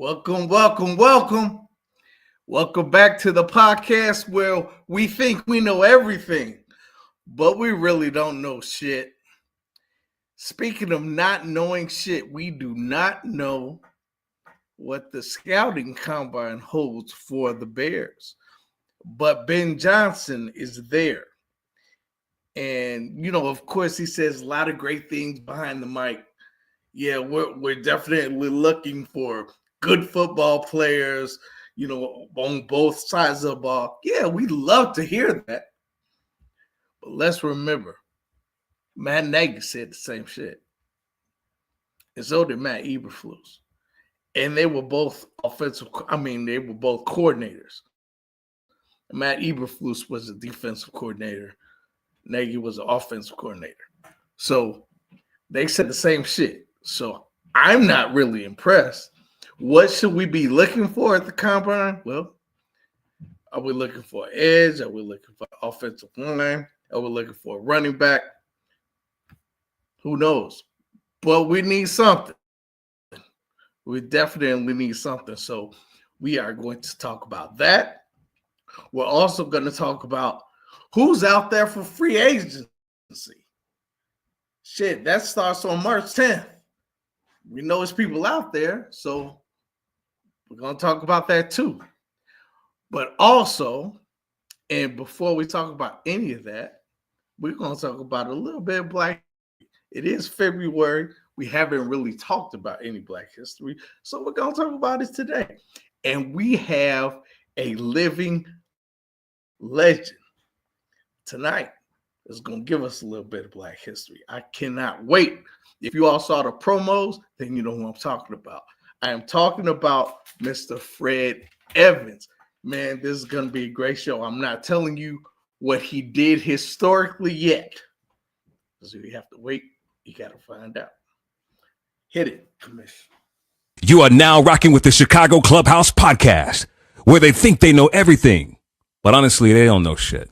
Welcome, welcome, welcome. Welcome back to the podcast where we think we know everything, but we really don't know shit. Speaking of not knowing shit, we do not know what the scouting combine holds for the Bears. But Ben Johnson is there. And, of course, he says a lot of great things behind the mic. Yeah, we're definitely looking for good football players, on both sides of the ball. Yeah, we love to hear that. But let's remember, Matt Nagy said the same shit. And so did Matt Eberflus. And they were both they were both coordinators. Matt Eberflus was a defensive coordinator. Nagy was an offensive coordinator. So they said the same shit. So I'm not really impressed. What should we be looking for at the combine? Well, are we looking for an edge? Are we looking for offensive line? Are we looking for a running back? Who knows? But we need something. We definitely need something. So we are going to talk about that. We're also going to talk about who's out there for free agency. Shit, that starts on March 10th. We know there's people out there, so we're going to talk about that too. But also, and before we talk about any of that, we're going to talk about a little bit of Black. It is February. We haven't really talked about any Black history, so we're going to talk about it today. And we have a living legend tonight that's going to give us a little bit of Black history. I cannot wait. If you all saw the promos, then you know who I'm talking about. I am talking about Mr. Fred Evans. Man, this is going to be a great show. I'm not telling you what he did historically yet. So you have to wait. You got to find out. Hit it, Commission. You are now rocking with the Chicago Clubhouse podcast, where they think they know everything, but honestly, they don't know shit.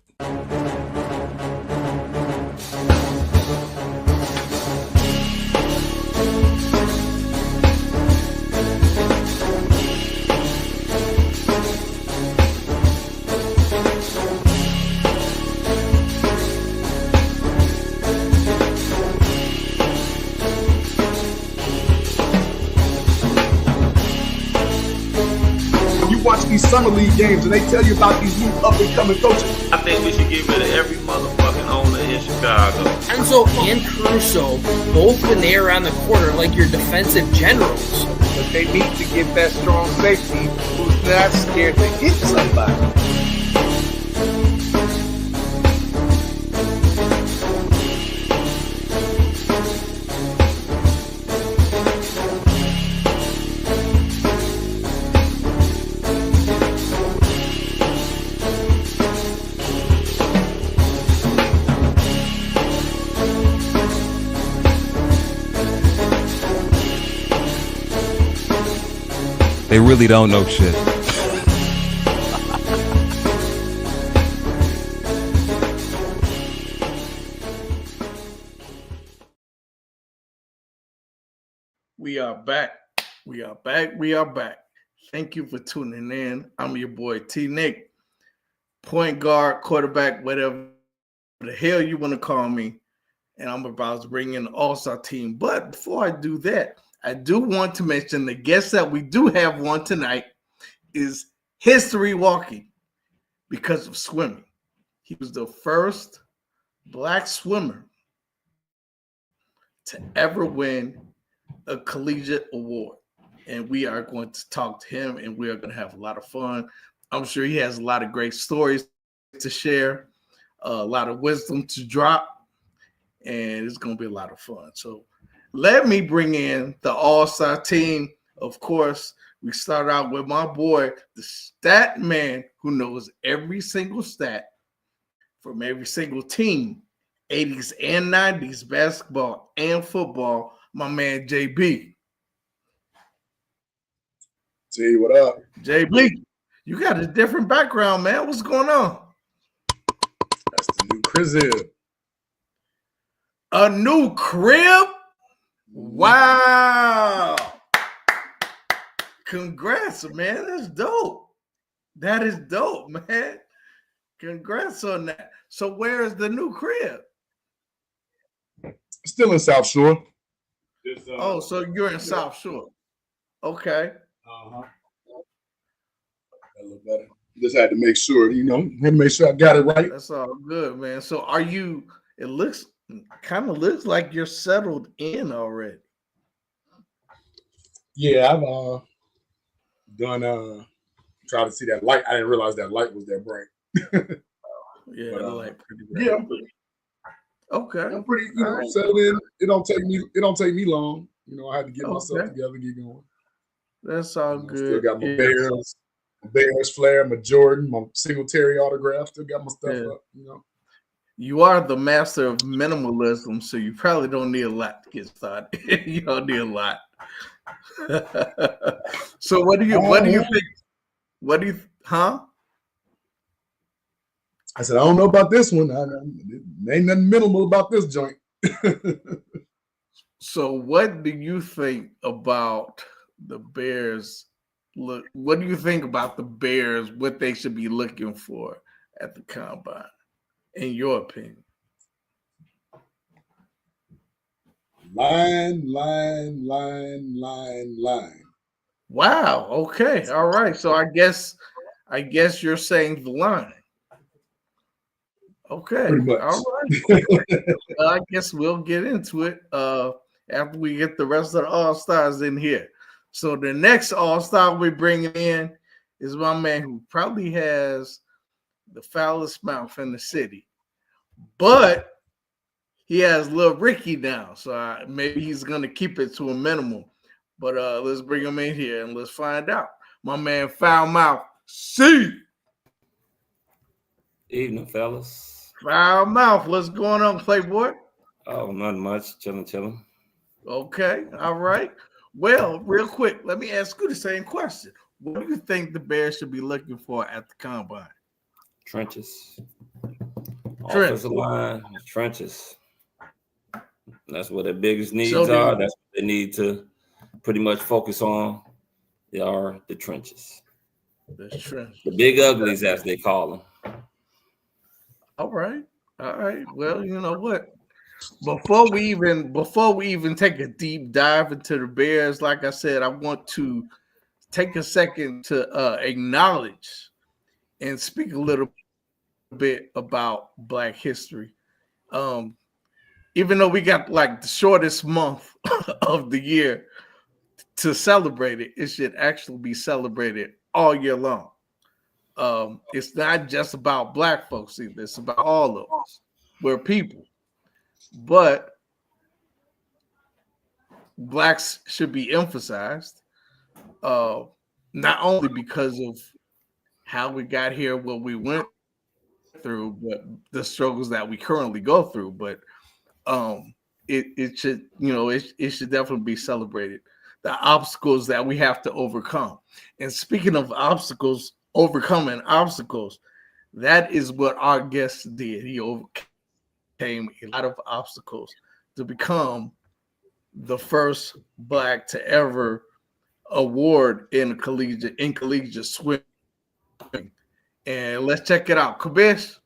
These summer league games and they tell you about these new up and coming coaches. I think we should get rid of every motherfucking owner in Chicago. Enzo and Caruso both been there around the corner like your defensive generals. But they need to get that strong safety who's not scared to hit somebody. They really don't know shit. We are back. We are back. We are back. Thank you for tuning in. I'm your boy Tnic, point guard, quarterback, whatever the hell you want to call me. And I'm about to bring in the All-Star team. But before I do that, I do want to mention the guest that we do have one tonight is history walking because of swimming. He was the first Black swimmer to ever win a collegiate award. And we are going to talk to him and we are going to have a lot of fun. I'm sure he has a lot of great stories to share, a lot of wisdom to drop, and it's going to be a lot of fun. So let me bring in the All-Star team. Of course, we start out with my boy, the stat man who knows every single stat from every single team, 80s and 90s, basketball and football, my man JB. T, what up? JB, you got a different background, man. What's going on? That's the new crib. A new crib? Wow. Congrats, man. That's dope. That is dope, man. Congrats on that. So where is the new crib? Still in South Shore. So you're in South Shore. Okay. Uh-huh. That look better. Just had to make sure, had to make sure I got it right. That's all good, man. So are you, it kind of looks like you're settled in already. Yeah, I've done try to see that light. I didn't realize that light was that bright. Yeah, But, the light pretty bright. Yeah, I'm pretty, okay. Settled in. It don't take me long. I had to get myself together, get going. That's all good. Still got my Bears flare, my Jordan, my Singletary autograph. Still got my stuff up. You are the master of minimalism, so you probably don't need a lot to get started. You don't need a lot. So what do you think? I said, I don't know about this one. Ain't nothing minimal about this joint. So what do you think about the Bears? What do you think about the Bears, what they should be looking for at the combine, in your opinion? Line. Wow. Okay. All right. So I guess you're saying the line. Okay. Pretty much. All right. I guess we'll get into it after we get the rest of the All-Stars in here. So the next All-Star we're bringing in is my man who probably has the foulest mouth in the city, but he has Lil Ricky now, so maybe he's going to keep it to a minimum. But let's bring him in here and let's find out. My man, Foul Mouth C. Evening, fellas. Foul Mouth, what's going on, Playboy? Oh, nothing much. Chilling. Okay, all right. Well, real quick, let me ask you the same question. What do you think the Bears should be looking for at the combine? Trenches. Offensive line, trenches. That's what their biggest needs are. That's what they need to pretty much focus on. They are the trenches. The big uglies, as they call them. All right. Well, you know what? Before we even take a deep dive into the Bears, like I said, I want to take a second to acknowledge and speak a little bit about Black history. Even though we got like the shortest month of the year to celebrate it, it should actually be celebrated all year long. It's not just about Black folks either. It's about all of us. We're people. But Blacks should be emphasized, not only because of how we got here, what we went through, but the struggles that we currently go through, but it should, it should definitely be celebrated. The obstacles that we have to overcome. And speaking of obstacles, overcoming obstacles, that is what our guest did. He overcame a lot of obstacles to become the first Black to ever award in collegiate swimming. And let's check it out. Kabish.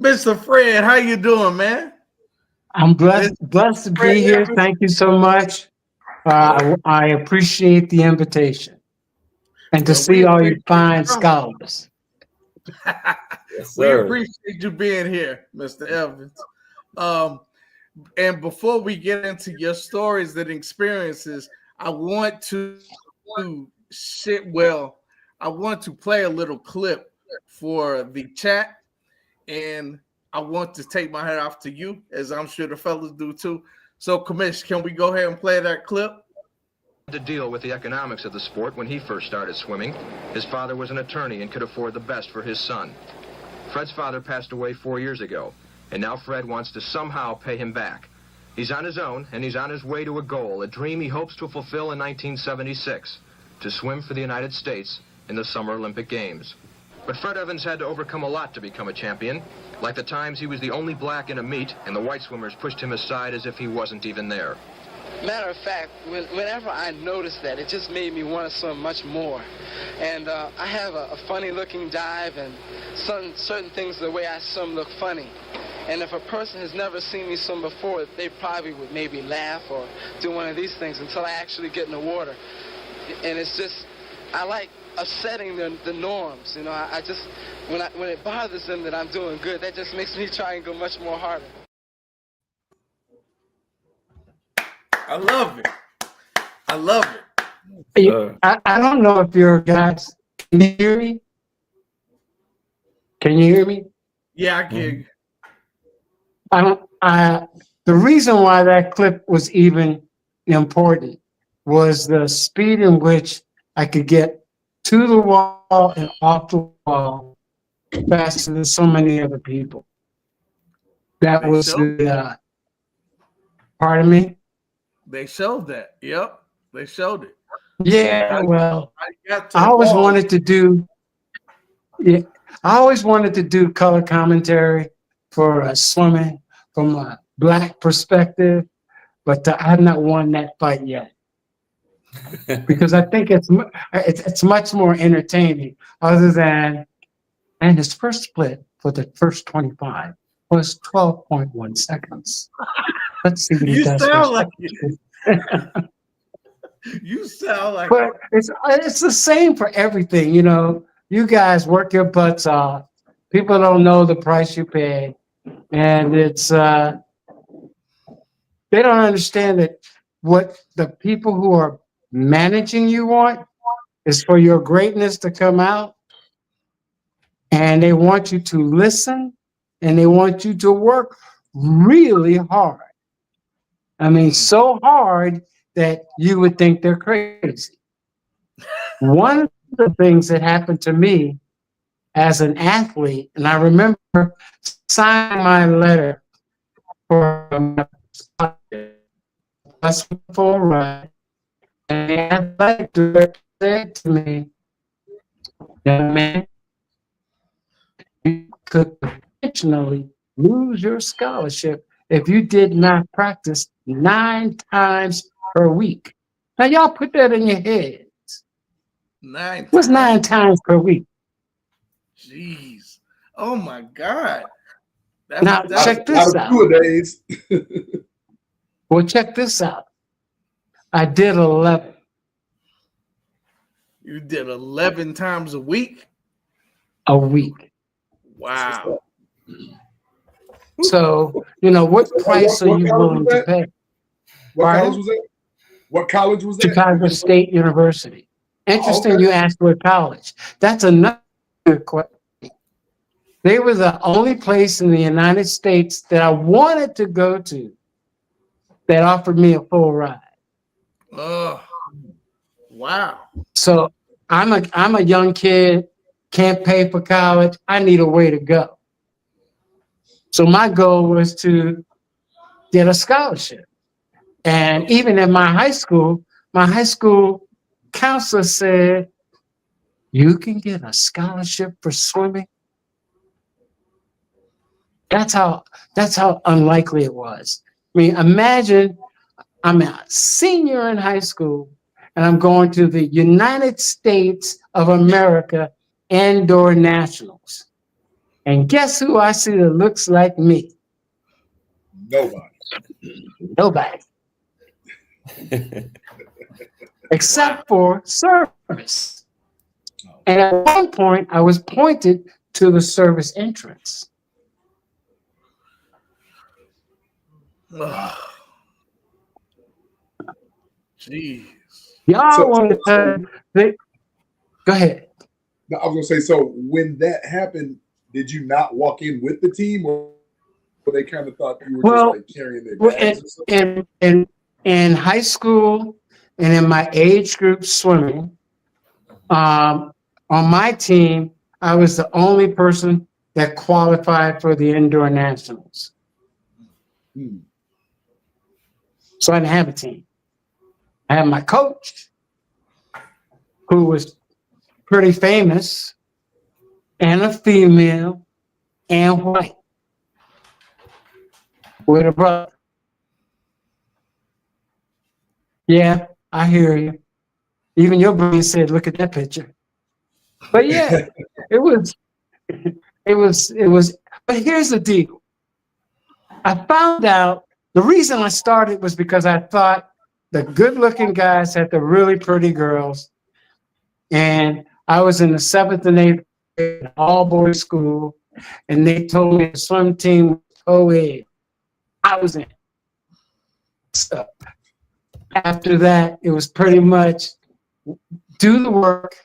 Mr. Fred, how you doing, man? I'm blessed to be here. Thank you so much. I appreciate the invitation and to see all you fine scholars. Yes, we appreciate you being here, Mr. Evans. And before we get into your stories and experiences, I want to play a little clip for the chat. And I want to take my hat off to you, as I'm sure the fellas do too. So, Commish, can we go ahead and play that clip? To deal with the economics of the sport when he first started swimming. His father was an attorney and could afford the best for his son. Fred's father passed away 4 years ago, and now Fred wants to somehow pay him back. He's on his own, and he's on his way to a goal, a dream he hopes to fulfill in 1976, to swim for the United States in the Summer Olympic Games. But Fred Evans had to overcome a lot to become a champion, like the times he was the only black in a meet and the white swimmers pushed him aside as if he wasn't even there. Matter of fact, whenever I noticed that, it just made me want to swim much more. And I have a funny-looking dive, and certain things, the way I swim, look funny. And if a person has never seen me swim before, they probably would maybe laugh or do one of these things until I actually get in the water. And it's just, I like upsetting the norms. You know, I just, when it bothers them that I'm doing good, that just makes me try and go much more harder. I love it. I love it. I don't know if your guys can you hear me? Can you hear me? Yeah, I can. The reason why that clip was even important was the speed in which I could get to the wall and off the wall faster than so many other people. That was the pardon me? They showed that. Yep. They showed it. Yeah, well, I always wanted to do color commentary for swimming from a black perspective, but I have not won that fight yet. Because I think it's much more entertaining other than, and his first split for the first 25 was 12.1 seconds. Let's see what he does. Sound like it. You sound like but it's the same for everything, you know. You guys work your butts off. People don't know the price you pay. And it's they don't understand that what the people who are managing you want is for your greatness to come out. And they want you to listen and they want you to work really hard. I mean, so hard that you would think they're crazy. One of the things that happened to me as an athlete, and I remember signing my letter for a full run, and the athletic director said to me, "Young man, you could potentially lose your scholarship if you did not practice 9 times per week." Now, y'all put that in your heads. 9 What's 9 times per week? Jeez. Oh, my God. Now, check this out. 2 days. Well, check this out. I did 11. You did 11 times a week? A week. Wow. So, you know, what price are you willing to pay? What college was that? What college was that? Chicago State University. Interesting you asked what college. That's another question. They were the only place in the United States that I wanted to go to that offered me a full ride. Oh, wow. So I'm a young kid, can't pay for college. I need a way to go. So my goal was to get a scholarship. And even at my high school counselor said, "You can get a scholarship for swimming." That's how unlikely it was. I mean, imagine I'm a senior in high school and I'm going to the United States of America Indoor Nationals. And guess who I see that looks like me? Nobody. Except for service. And at one point, I was pointed to the service entrance. Jeez. Y'all want to go ahead. No, I was gonna say, so when that happened, did you not walk in with the team, or they kind of thought you were just like carrying their bags or something? In high school and in my age group swimming, on my team, I was the only person that qualified for the indoor nationals. So I didn't have a team. I had my coach, who was pretty famous, and a female and white with a brother. Yeah, I hear you. Even your brain said, look at that picture. But yeah, it was, but here's the deal. I found out the reason I started was because I thought the good looking guys had the really pretty girls. And I was in the 7th and 8th grade, all boys school. And they told me the swim team was co-ed. I was in. So after that, it was pretty much do the work.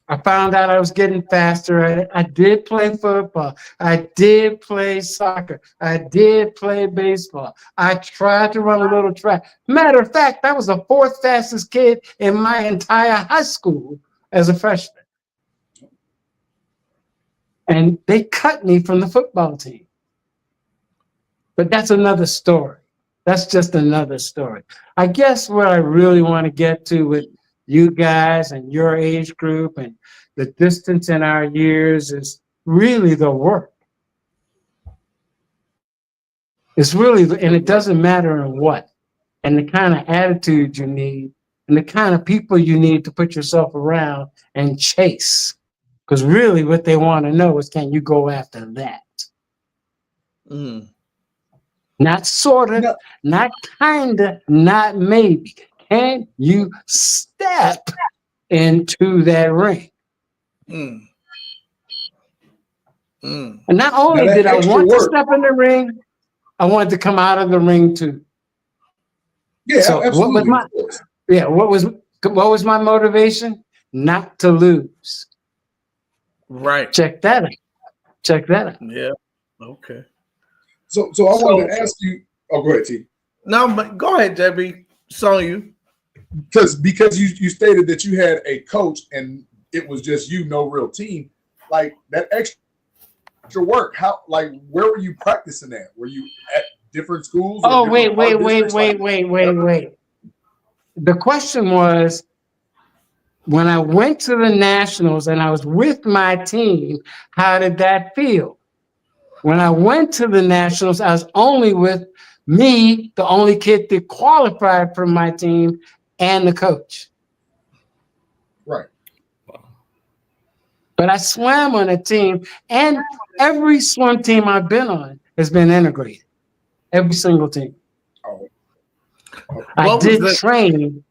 I found out I was getting faster at it. I did play football. I did play soccer. I did play baseball. I tried to run a little track. Matter of fact, I was the 4th fastest kid in my entire high school as a freshman. And they cut me from the football team. But that's another story. That's just another story. I guess what I really want to get to with you guys and your age group and the distance in our years is really the work. It's really, and it doesn't matter in what, and the kind of attitude you need and the kind of people you need to put yourself around and chase. Because really what they want to know is, can you go after that? Not sort of, not kind of, not maybe. Can you step into that ring? And not only did I want to step in the ring, I wanted to come out of the ring too. Yeah, so absolutely. What was my motivation? Not to lose. Right. Check that out. Yeah. Okay. So I wanted to ask you. Oh, go ahead, T. No, but go ahead, Debbie. Saw you. Because you stated that you had a coach and it was just you, no real team. Like that extra work. How? Like where were you practicing at? Were you at different schools? Oh, wait. The question was, when I went to the Nationals and I was with my team, how did that feel? When I went to the Nationals, I was only with me, the only kid that qualified for my team, and the coach. Right. But I swam on a team, and every swim team I've been on has been integrated. Every single team. Oh. I did train.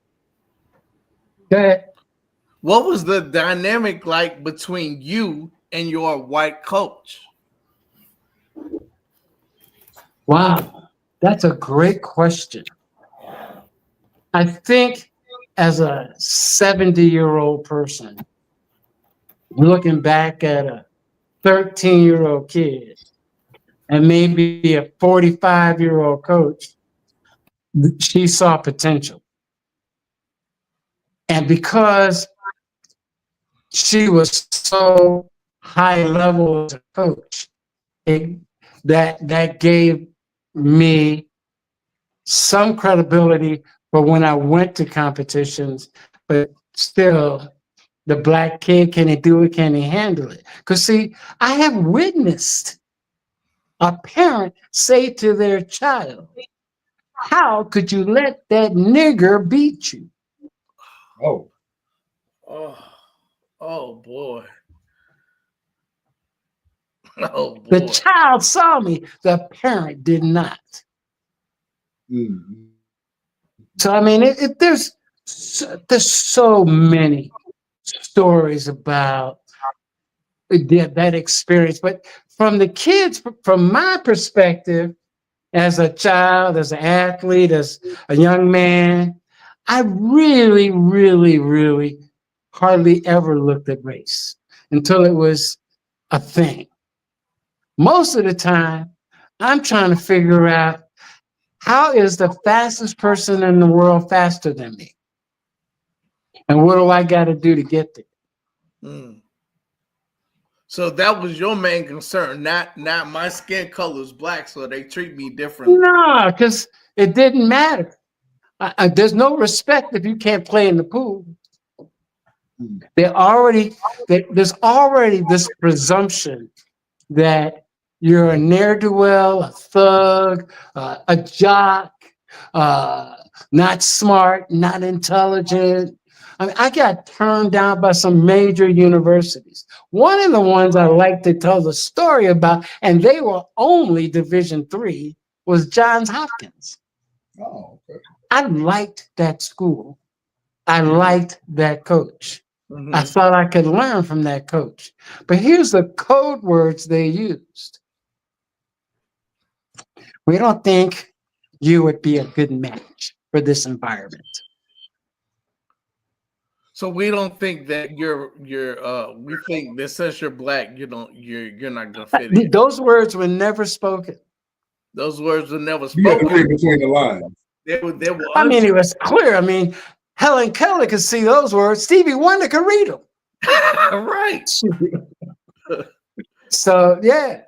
Go ahead. What was the dynamic like between you and your white coach? Wow, that's a great question. I think as a 70-year-old person, looking back at a 13-year-old kid and maybe a 45-year-old coach, she saw potential. And because she was so high level as a coach, that gave me some credibility for when I went to competitions, but still, the black kid, can he do it? Can he handle it? Because see, I have witnessed a parent say to their child, how could you let that nigger beat you? Oh boy. Oh boy. The child saw me, the parent did not. Mm-hmm. So I mean, there's so many stories about that experience, but from the kids, from my perspective, as a child, as an athlete, as a young man, I really, really, really hardly ever looked at race until it was a thing. Most of the time, I'm trying to figure out, how is the fastest person in the world faster than me? And what do I got to do to get there? So that was your main concern, not my skin color is black, so they treat me differently. No, because it didn't matter. There's no respect if you can't play in the pool. There's already this presumption that you're a ne'er-do-well, a thug, a jock, not smart, not intelligent. I mean, I got turned down by some major universities. One of the ones I like to tell the story about, and they were only Division III, was Johns Hopkins. Oh, okay. I liked that school. I liked that coach. Mm-hmm. I thought I could learn from that coach. But here's the code words they used. We don't think you would be a good match for this environment. So we don't think that we think that since you're black, you're not gonna fit in. Those words were never spoken. Those words were never You have to spoken. read between the lines. They were I mean, it was clear. I mean, Helen Keller could see those words. Stevie Wonder could read them. right. So yeah.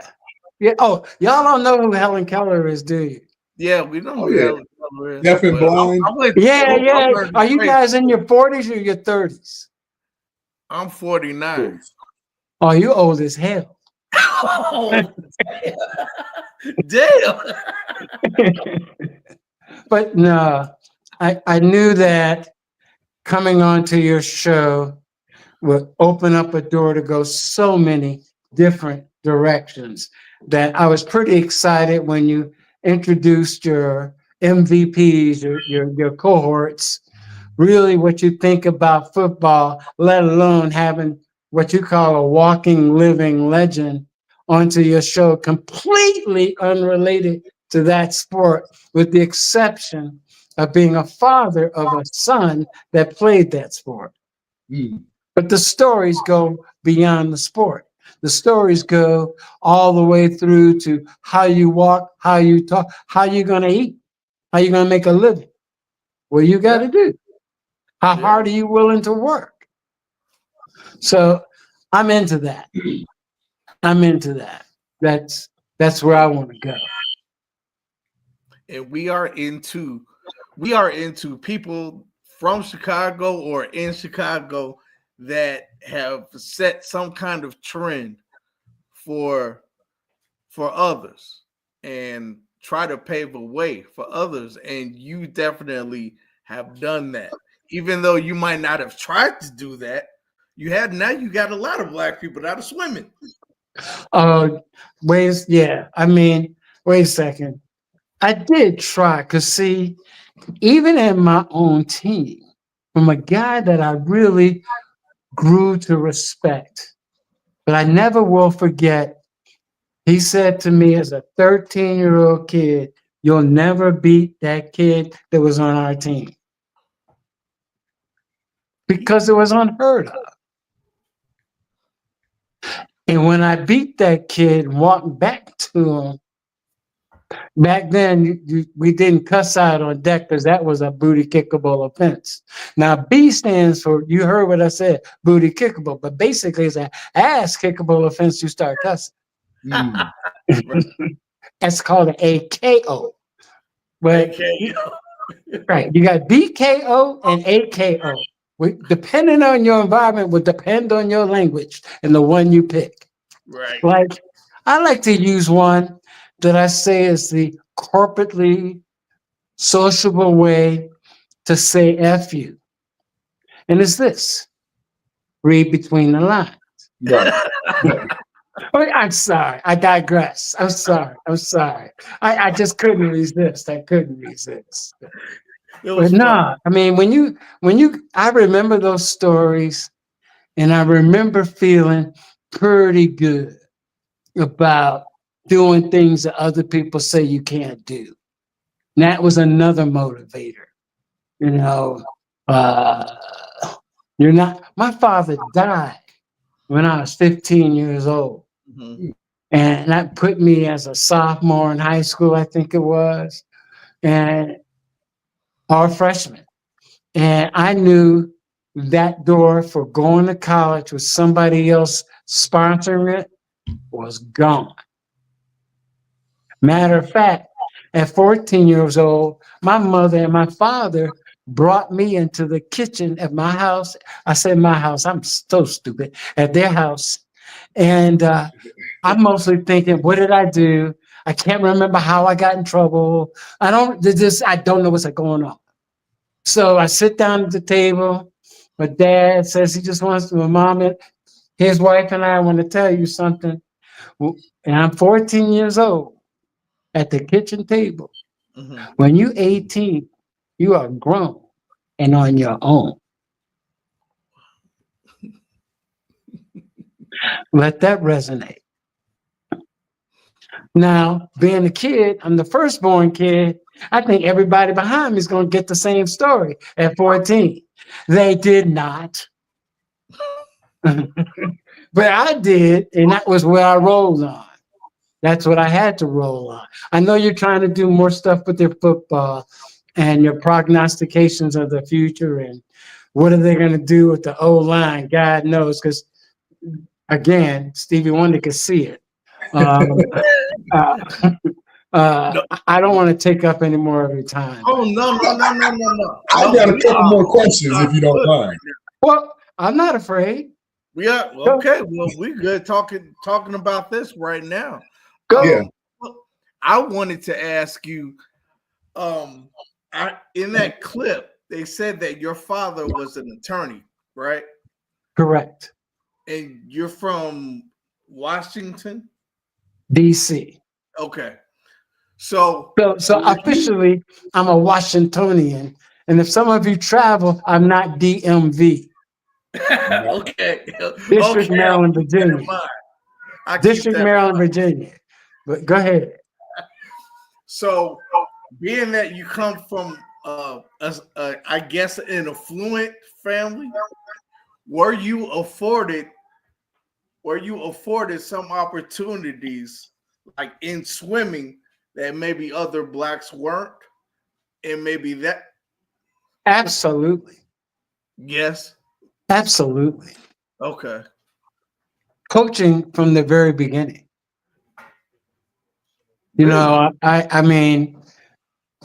Oh, y'all don't know who Helen Keller is, do you? Yeah, we know. Oh, yeah. Deaf and blind. Yeah. Are you guys in your 40s or your 30s? I'm 49. Oh, you old as hell. Damn. But no, I knew that coming onto your show would open up a door to go so many different directions that I was pretty excited when you introduced your MVPs, your cohorts, really what you think about football, let alone having what you call a walking, living legend onto your show, completely unrelated to that sport, with the exception of being a father of a son that played that sport. But the stories go beyond the sport. The stories go all the way through to how you walk, how you talk, how you're going to eat, how you're going to make a living, what you got to do, how hard are you willing to work. So I'm into that. I'm into that. That's where I want to go. And we are into people from Chicago or in Chicago that have set some kind of trend for others and try to pave a way for others. And you definitely have done that. Even though you might not have tried to do that, you got a lot of black people that are swimming. Wait a second. I did try, because see, even in my own team, from a guy that I really grew to respect, but I never will forget, he said to me as a 13-year-old kid, "You'll never beat that kid that was on our team." Because it was unheard of. And when I beat that kid and walked back to him, back then, we didn't cuss out on deck because that was a booty kickable offense. Now, B stands for, you heard what I said, booty kickable, but basically it's an ass kickable offense. You start cussing. That's called an AKO. But right, you got BKO and AKO. Depending on your environment, would depend on your language and the one you pick. Right. Like, I like to use one that I say is the corporately sociable way to say F you. And it's this: read between the lines. Right. I'm sorry. I digress. I'm sorry. I just couldn't resist. But no, I mean, I remember those stories, and I remember feeling pretty good about doing things that other people say you can't do. And that was another motivator. My father died when I was 15 years old. Mm-hmm. And that put me as a sophomore in high school, I think it was, or freshman. And I knew that door for going to college with somebody else sponsoring it was gone. Matter of fact, at 14 years old, my mother and my father brought me into the kitchen at my house. I said my house, I'm so stupid, at their house. And I'm mostly thinking, what did I do? I can't remember how I got in trouble. I don't know what's going on. So I sit down at the table. My dad says he just wants to, my mom and his wife and I want to tell you something. And I'm 14 years old at the kitchen table. Mhm. When you're 18, you are grown and on your own. Let that resonate. Now, being a kid, I'm the firstborn kid. I think everybody behind me is going to get the same story at 14. They did not. But I did, and that was where I rolled on. That's what I had to roll on. I know you're trying to do more stuff with your football and your prognostications of the future and what are they going to do with the O-line? God knows, because, again, Stevie Wonder could see it. I don't want to take up any more of your time. Oh, no. I got a couple more questions if you don't mind. Well, I'm not afraid. We are okay. Well, we're good talking about this right now. Yeah. I wanted to ask you, in that clip, they said that your father was an attorney, right? Correct. And you're from Washington, D.C. Okay. So officially, I'm a Washingtonian. And if some of you travel, I'm not DMV. Okay. District, Okay, Maryland, Virginia. District, Maryland, Virginia. But go ahead. So, being that you come from, I guess, an affluent family, were you afforded some opportunities, like in swimming, that maybe other blacks weren't, and maybe that? Absolutely. Yes. Absolutely. Okay. Coaching from the very beginning. You know, I mean,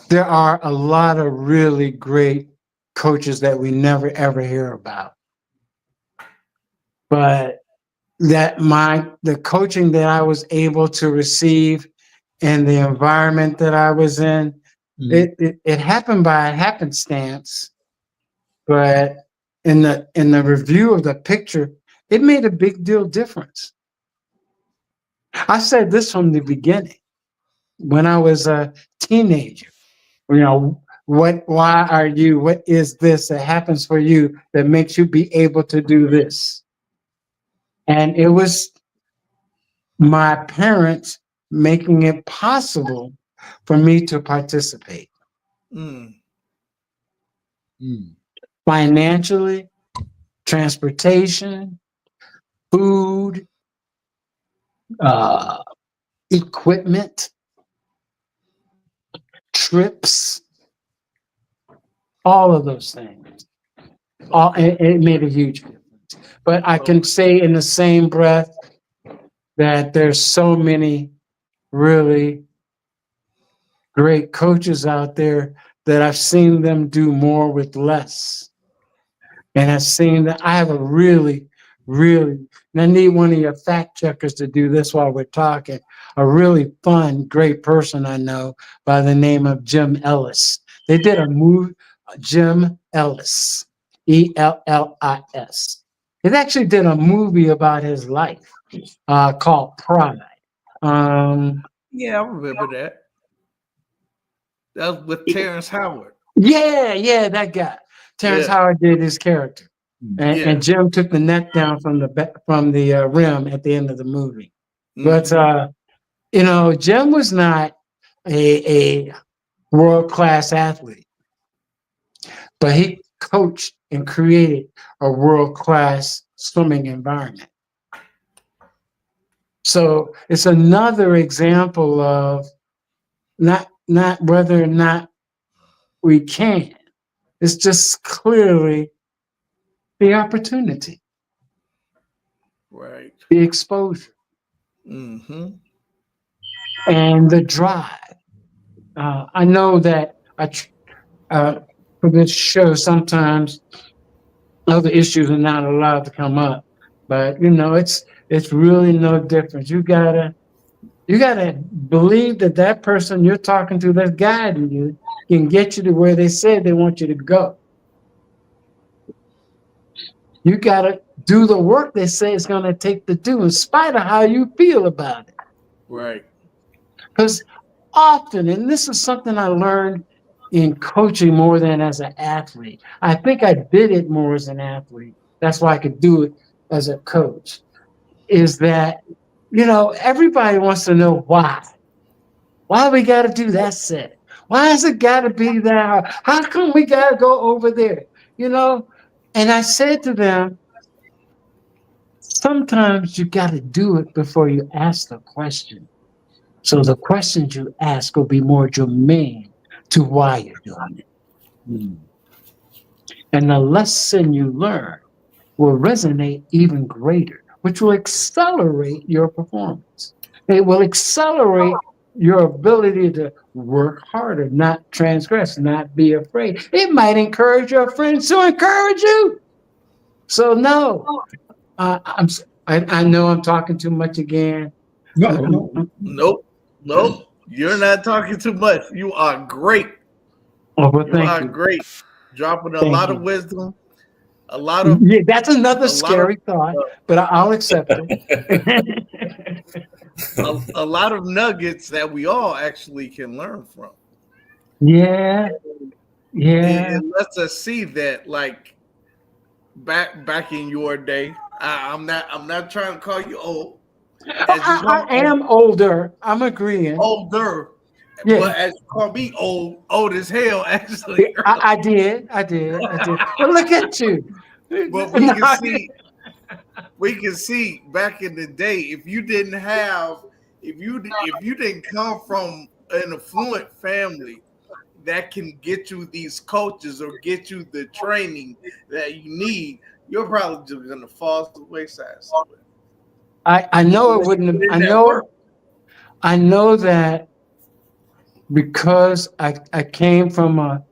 there are a lot of really great coaches that we never ever hear about. But the coaching that I was able to receive and the environment that I was in, it happened by happenstance. But in the review of the picture, it made a big deal difference. I said this from the beginning. When I was a teenager, you know, what is this that happens for you that makes you be able to do this? And it was my parents making it possible for me to participate. Financially, transportation, food, equipment, trips, all of those things. It made a huge difference. But I can say in the same breath that there's so many really great coaches out there that I've seen them do more with less. And I've seen that I have a really, and I need one of your fact checkers to do this while we're talking, a really fun, great person I know by the name of Jim Ellis. They did a movie, Jim Ellis, Ellis. It actually did a movie about his life called Pride. Yeah, I remember that. That was with Terrence Howard. Yeah, that guy. Terrence Howard did his character, and Jim took the net down from the rim at the end of the movie. But you know, Jim was not a world-class athlete, but he coached and created a world-class swimming environment. So it's another example of not whether or not we can. It's just clearly the opportunity, right? The exposure, and the drive. I know that for this show, sometimes other issues are not allowed to come up. But it's really no difference. You gotta believe that person you're talking to that's guiding you can get you to where they said they want you to go. You gotta do the work they say it's gonna take to do, in spite of how you feel about it. Right. Because often, and this is something I learned in coaching more than as an athlete. I think I did it more as an athlete. That's why I could do it as a coach. Is that, everybody wants to know why. Why we got to do that set? Why has it got to be that? How come we got to go over there? And I said to them, sometimes you got to do it before you ask the question. So the questions you ask will be more germane to why you're doing it. And the lesson you learn will resonate even greater, which will accelerate your performance. It will accelerate your ability to work harder, not transgress, not be afraid. It might encourage your friends to encourage you. So no, I know I'm talking too much again. Nope. You're not talking too much. You are great. Oh, well, you are great. Dropping a lot of wisdom. A lot of that's another scary thought, but I'll accept it. a lot of nuggets that we all actually can learn from. Yeah. It lets us see that, like, back in your day. I'm not trying to call you old. I am older. I'm agreeing. Older. Yeah. But as you call me old as hell, actually. I did. Well, look at you. But we can see back in the day, if you didn't come from an affluent family that can get you these coaches or get you the training that you need, you're probably just gonna fall to the wayside somewhere. I know it wouldn't have, I know that because I came from a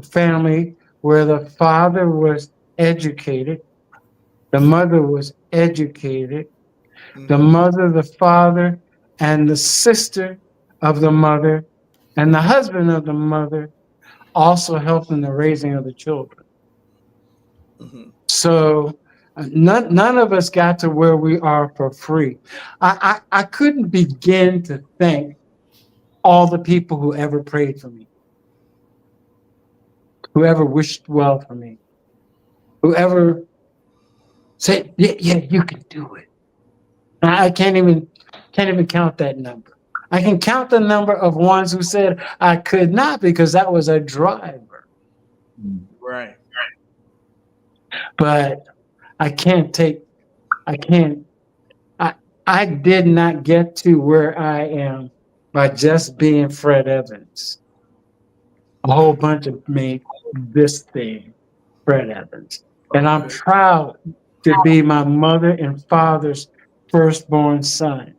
family where the father was educated, the mother was educated, the mother, the father, and the sister of the mother, and the husband of the mother also helped in the raising of the children. So none of us got to where we are for free. I couldn't begin to thank all the people who ever prayed for me, whoever wished well for me, whoever said, yeah, you can do it. I can't even count that number. I can count the number of ones who said I could not, because that was a driver. Right. But I did not get to where I am by just being Fred Evans. A whole bunch of made this thing, Fred Evans. And I'm proud to be my mother and father's firstborn son.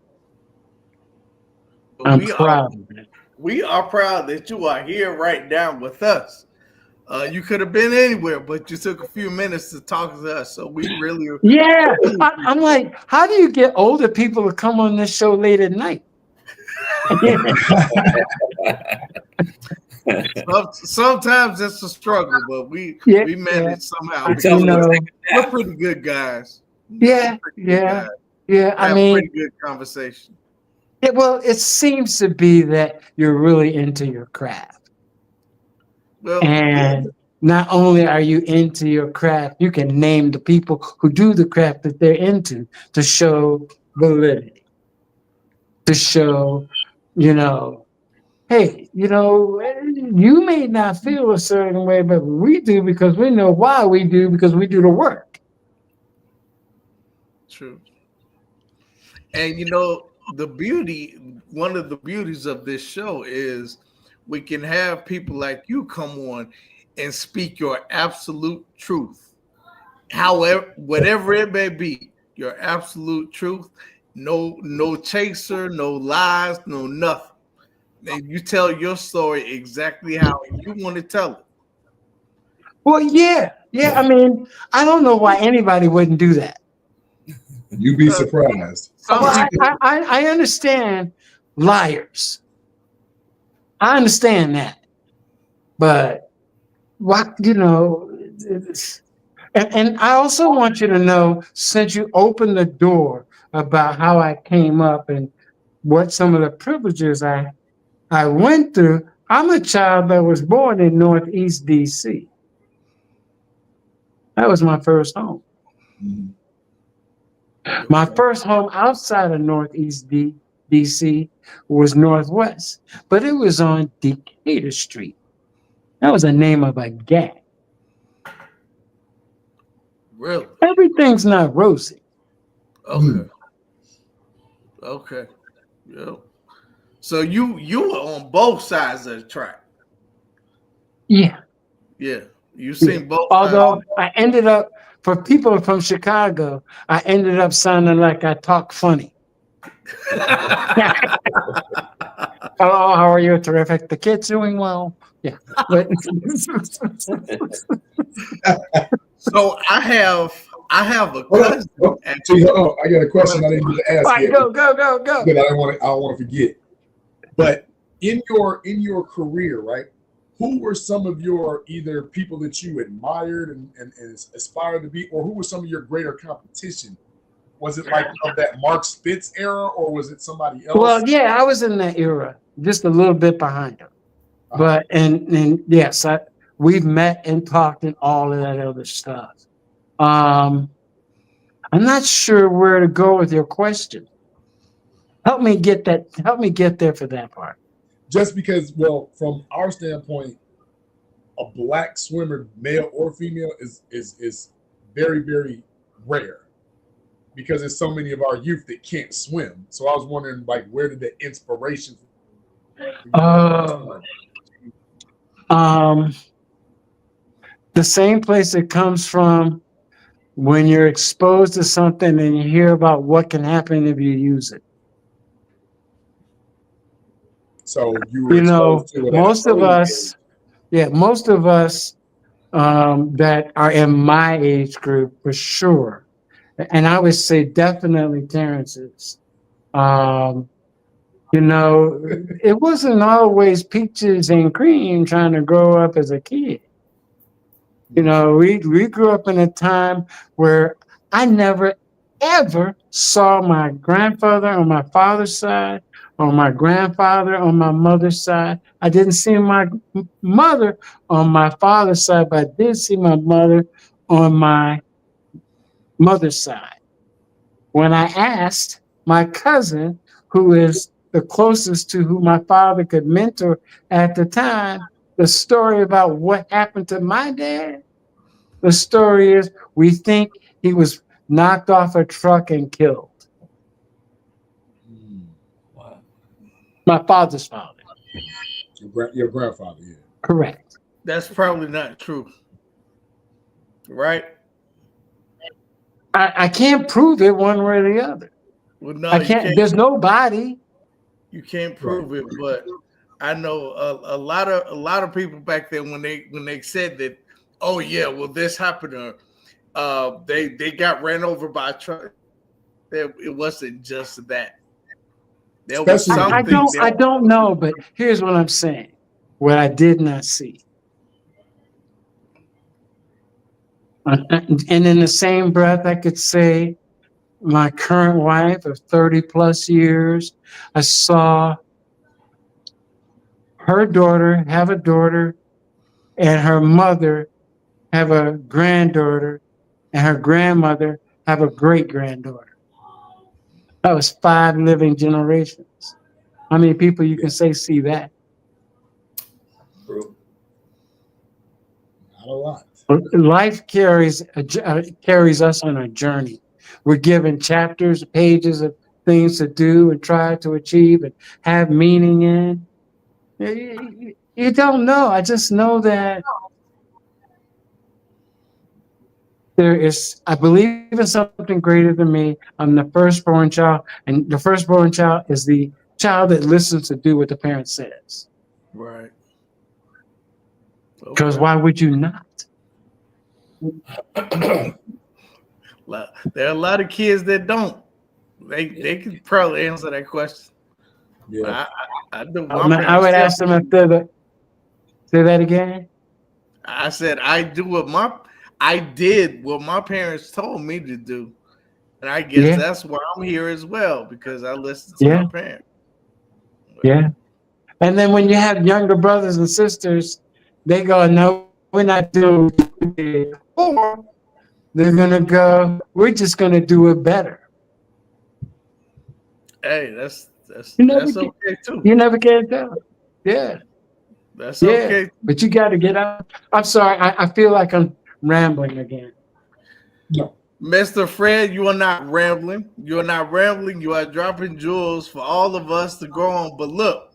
I'm proud of it. We are proud that you are here right now with us. You could have been anywhere, but you took a few minutes to talk to us. So we really... Yeah. I'm like, how do you get older people to come on this show late at night? Sometimes it's a struggle, but we manage somehow. We're pretty good guys. Yeah. I mean, pretty good conversation. Well, it seems to be that you're really into your craft. Well, and not only are you into your craft, you can name the people who do the craft that they're into to show validity, to show, hey, you may not feel a certain way, but we do, because we know why we do, because we do the work. True. And one of the beauties of this show is we can have people like you come on and speak your absolute truth. However, whatever it may be, your absolute truth. No chaser, no lies, no nothing. And you tell your story exactly how you want to tell it. Well, yeah. I mean, I don't know why anybody wouldn't do that. You'd be surprised. Well, I understand liars. I understand that. But what, and I also want you to know, since you opened the door about how I came up and what some of the privileges I went through, I'm a child that was born in Northeast DC. That was my first home. Mm-hmm. My first home outside of Northeast DC was Northwest, but it was on Decatur Street. That was the name of a gang. Really? Everything's not rosy. Okay. Okay. Yep. So you were on both sides of the track. Yeah. Yeah. You seen both Although sides. I ended up, for people from Chicago, I ended up sounding like I talk funny. Hello, how are you? Terrific. The kid's doing well. Yeah. But so I have a cousin. I got a question I didn't get to ask yet. Go. But I don't want to forget. But in your career, right? Who were some of your either people that you admired and aspired to be, or who was some of your greater competition? Was it like of that Mark Spitz era, or was it somebody else? Well, yeah, I was in that era, just a little bit behind him. But and yes, we've met and talked and all of that other stuff. I'm not sure where to go with your question. Help me get there for that part. Just because, well, from our standpoint, a black swimmer, male or female, is very, very rare because there's so many of our youth that can't swim. So I was wondering, like, where did the inspiration? The same place it comes from when you're exposed to something and you hear about what can happen if you use it. So you know, most of us that are in my age group for sure, and I would say definitely Terrence's. It wasn't always peaches and cream trying to grow up as a kid. We grew up in a time where I never ever saw my grandfather on my father's side or my grandfather on my mother's side. I didn't see my mother on my father's side, but I did see my mother on my mother's side. When I asked my cousin, who is the closest to who my father could mentor at the time, the story about what happened to my dad, the story is we think he was knocked off a truck and killed. Wow. My father's father. Your grandfather, yeah. Correct. That's probably not true. Right? I can't prove it one way or the other. Well, no, I can't. There's no body. You can't prove it, but I know a lot of people back then when they said that, oh yeah, well this happened, they got ran over by a truck. It wasn't just that. There was something. I don't know, but here's what I'm saying: what I did not see. And in the same breath, I could say my current wife of 30 plus years, I saw her daughter have a daughter and her mother have a granddaughter and her grandmother have a great granddaughter. That was 5 living generations. How many people you can say see that? Not a lot. Life carries us on a journey. We're given chapters, pages of things to do and try to achieve and have meaning in. You don't know. I just know that I believe in something greater than me. I'm the firstborn child, and the firstborn child is the child that listens to do what the parent says. Right. Because why would you not? There are a lot of kids that don't. They could probably answer that question. Yeah. I do. I would ask them if they're the. Say that again. I said I did what my parents told me to do, and I guess that's why I'm here as well, because I listened to my parents. Yeah. And then when you have younger brothers and sisters, they go, "No, we're not doing it," or they're gonna go, "We're just gonna do it better." Hey, that's okay too. You never can tell. Yeah. That's okay. But you got to get out. I'm sorry. I feel like I'm rambling again. No. Mr. Fred, you are not rambling. You are not rambling. You are dropping jewels for all of us to go on. But look,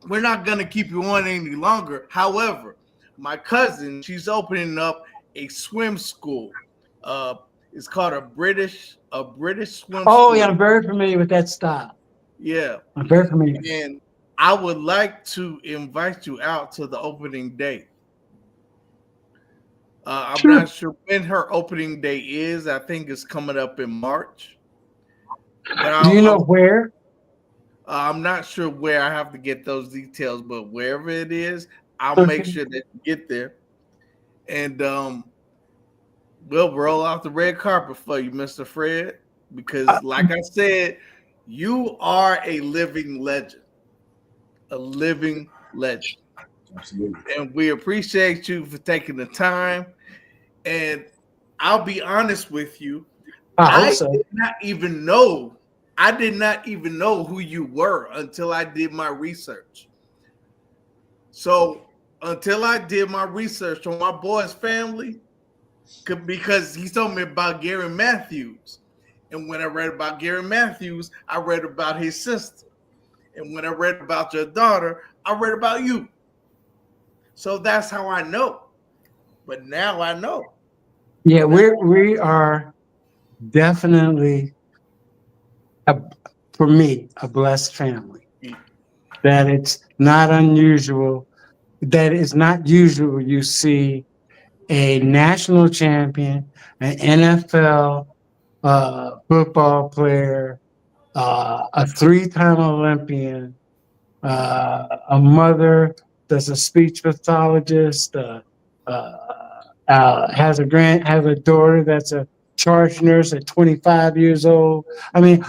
we're not going to keep you on any longer. However, my cousin, she's opening up a swim school. It's called a British swim school. Oh, yeah. I'm very familiar with that style. Yeah. I'm very familiar. And I would like to invite you out to the opening day. I'm not sure when her opening day is. I think it's coming up in March. Do you know where? I'm not sure where. I have to get those details, but wherever it is, I'll make sure that you get there. And we'll roll out the red carpet for you, Mr. Fred, because like I said, you are a living legend. A living legend. Absolutely. And we appreciate you for taking the time. And I'll be honest with you. I did not even know who you were until I did my research. So until I did my research on my boy's family, because he told me about Gary Matthews. And when I read about Gary Matthews, I read about his sister. And when I read about your daughter, I read about you. So that's how I know. But now I know. Yeah, we are definitely, for me, a blessed family. That it's not unusual. That it's not usual you see a national champion, an NFL football player, a three-time Olympian, a mother that's a speech pathologist, has a daughter that's a charge nurse at 25 years old. I mean,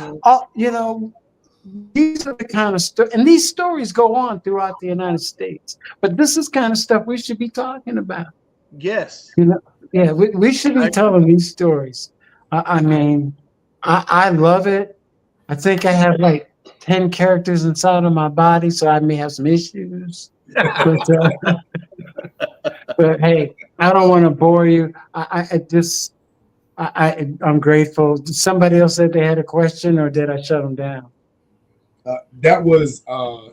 these are the kind of stuff, and these stories go on throughout the United States. But this is kind of stuff we should be talking about. Yes. We should be telling these stories. I mean, I love it. I think I have like 10 characters inside of my body, so I may have some issues. But hey, I don't want to bore you. I'm grateful. Somebody else said they had a question, or did I shut them down? That was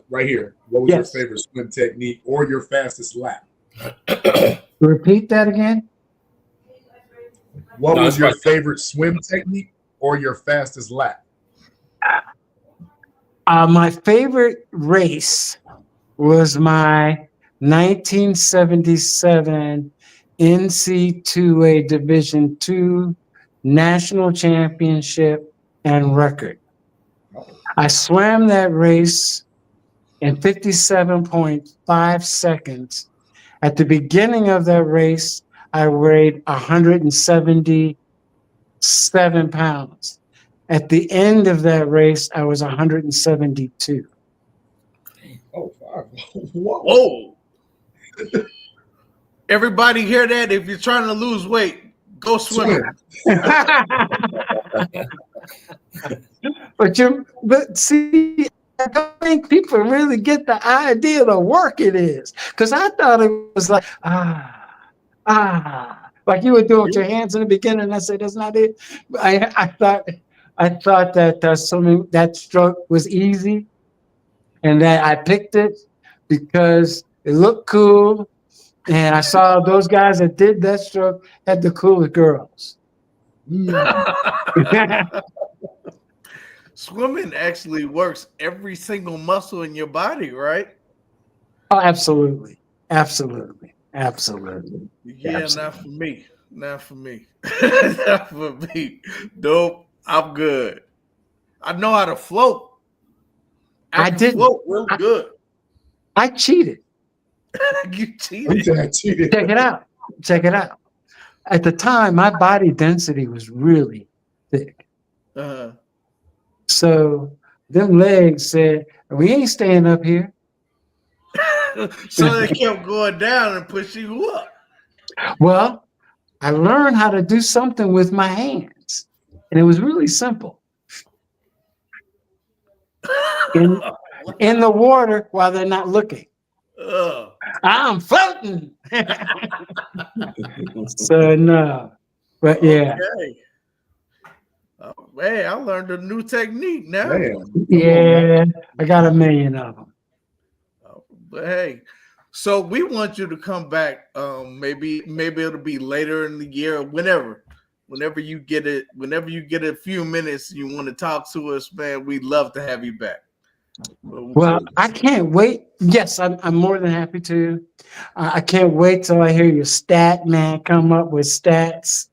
right here. What was your favorite swim technique or your fastest lap? Repeat that again. What was your favorite swim technique or your fastest lap? My favorite race was my 1977 NC2A Division II National Championship and record. I swam that race in 57.5 seconds. At the beginning of that race, I weighed 177 pounds. At the end of that race, I was 172. Oh, wow. Whoa. Everybody hear that? If you're trying to lose weight, go swim. But see, I don't think people really get the idea of the work it is. Because I thought it was like, like you were doing with your hands in the beginning. I said, that's not it. I thought that that stroke was easy, and that I picked it because it looked cool, and I saw those guys that did that stroke had the coolest girls. Swimming actually works every single muscle in your body, right? Oh, absolutely. Yeah, not for me. Not for me. Not for me. Nope. I'm good. I know how to float. I can didn't. float real good. I cheated. You cheated. I cheated. Check it out. Check it out. At the time, my body density was really thick. Uh-huh. So them legs said, we ain't staying up here. So they kept going down and pushing you up. Well, I learned how to do something with my hands. And it was really simple. In the water while they're not looking. I'm floating. So no. But yeah. Okay. Oh, man, I learned a new technique now. Yeah, I got a million of them. But hey, so we want you to come back. Maybe it'll be later in the year, whenever you get it, whenever you get a few minutes, you want to talk to us, man. We'd love to have you back. Well, I can't wait. Yes, I'm more than happy to. I can't wait till I hear your stat man come up with stats.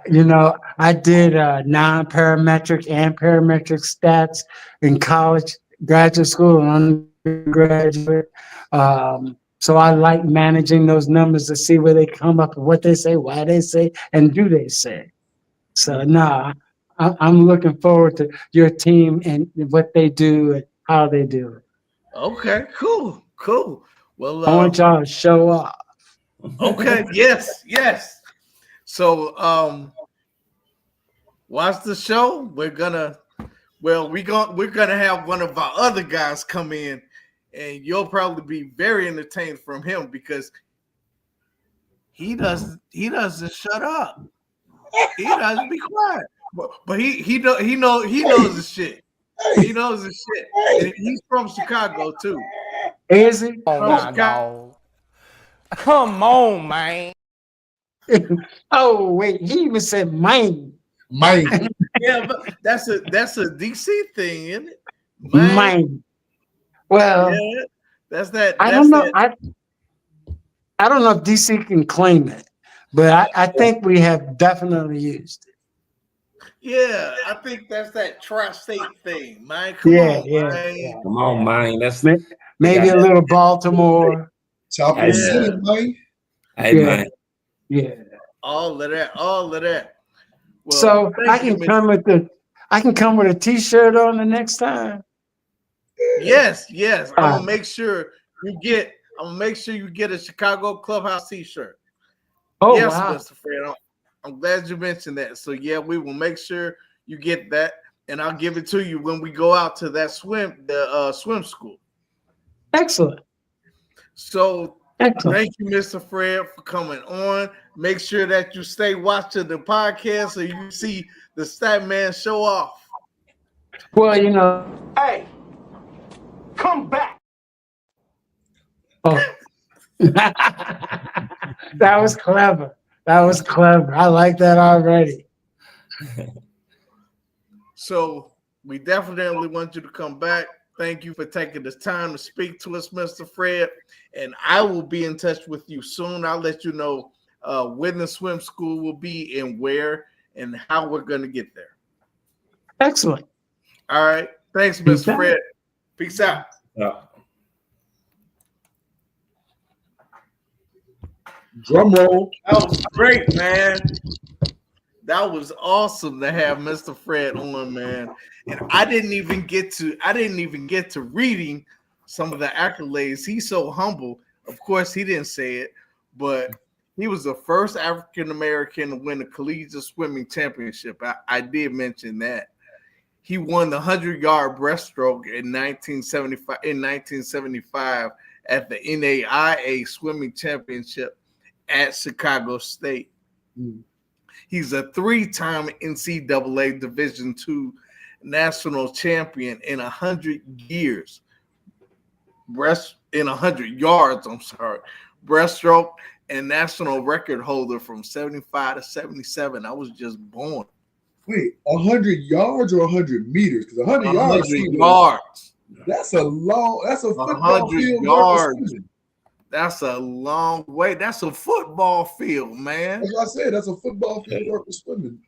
You know, I did non-parametric and parametric stats in college, graduate school, and undergraduate. So I like managing those numbers to see where they come up and what they say, why they say, and do they say. So I'm looking forward to your team and what they do and how they do it. Okay, cool. Well, I want y'all to show off. Okay, yes. So, watch the show. We're gonna have one of our other guys come in, and you'll probably be very entertained from him because he doesn't shut up. He doesn't be quiet. But he knows the shit. He knows the shit. And he's from Chicago too. Is he? Chicago. Come on, man. Oh wait, he even said mine. Yeah, but that's a DC thing, isn't it? Mine. Well, yeah, that's that. I don't know. I don't know if DC can claim it, but I think we have definitely used it. Yeah, I think that's that tri-state thing, man. Come on, man. Come on, man. That's maybe a little Baltimore. Chocolate City, man. Hey, man. Yeah. All of that. Well, so I can come with a T-shirt on the next time. Yes. I'm gonna make sure you get a Chicago Clubhouse T-shirt. Oh, yes, wow. Mr. Fred. I'm glad you mentioned that. So yeah, we will make sure you get that, and I'll give it to you when we go out to that swim school. Excellent. So thank you, Mr. Fred, for coming on. Make sure that you stay watching the podcast so you see the Stat Man show off. Well, you know. Hey, come back. Oh. That was clever. I like that already. So we definitely want you to come back. Thank you for taking the time to speak to us, Mr. Fred. And I will be in touch with you soon. I'll let you know when the swim school will be and where and how we're going to get there. Excellent. All right. Thanks, Mr. Fred. Peace out. Yeah. Drum roll. That was great, man. That was awesome to have Mr. Fred on, man. And I didn't even get to reading some of the accolades. He's so humble. Of course, he didn't say it, but he was the first African American to win the collegiate swimming championship. I did mention that. He won the 100-yard breaststroke in 1975 at the NAIA swimming championship at Chicago State. He's a 3-time NCAA Division II national champion in 100 years. In 100 yards, breaststroke and national record holder from 75 to 77. I was just born. Wait, 100 yards or 100 meters? Because 100 yards. Yards. That's a football 100 field. yards. That's a long way. That's a football field, man. That's what I said. That's a football field worth of swimming.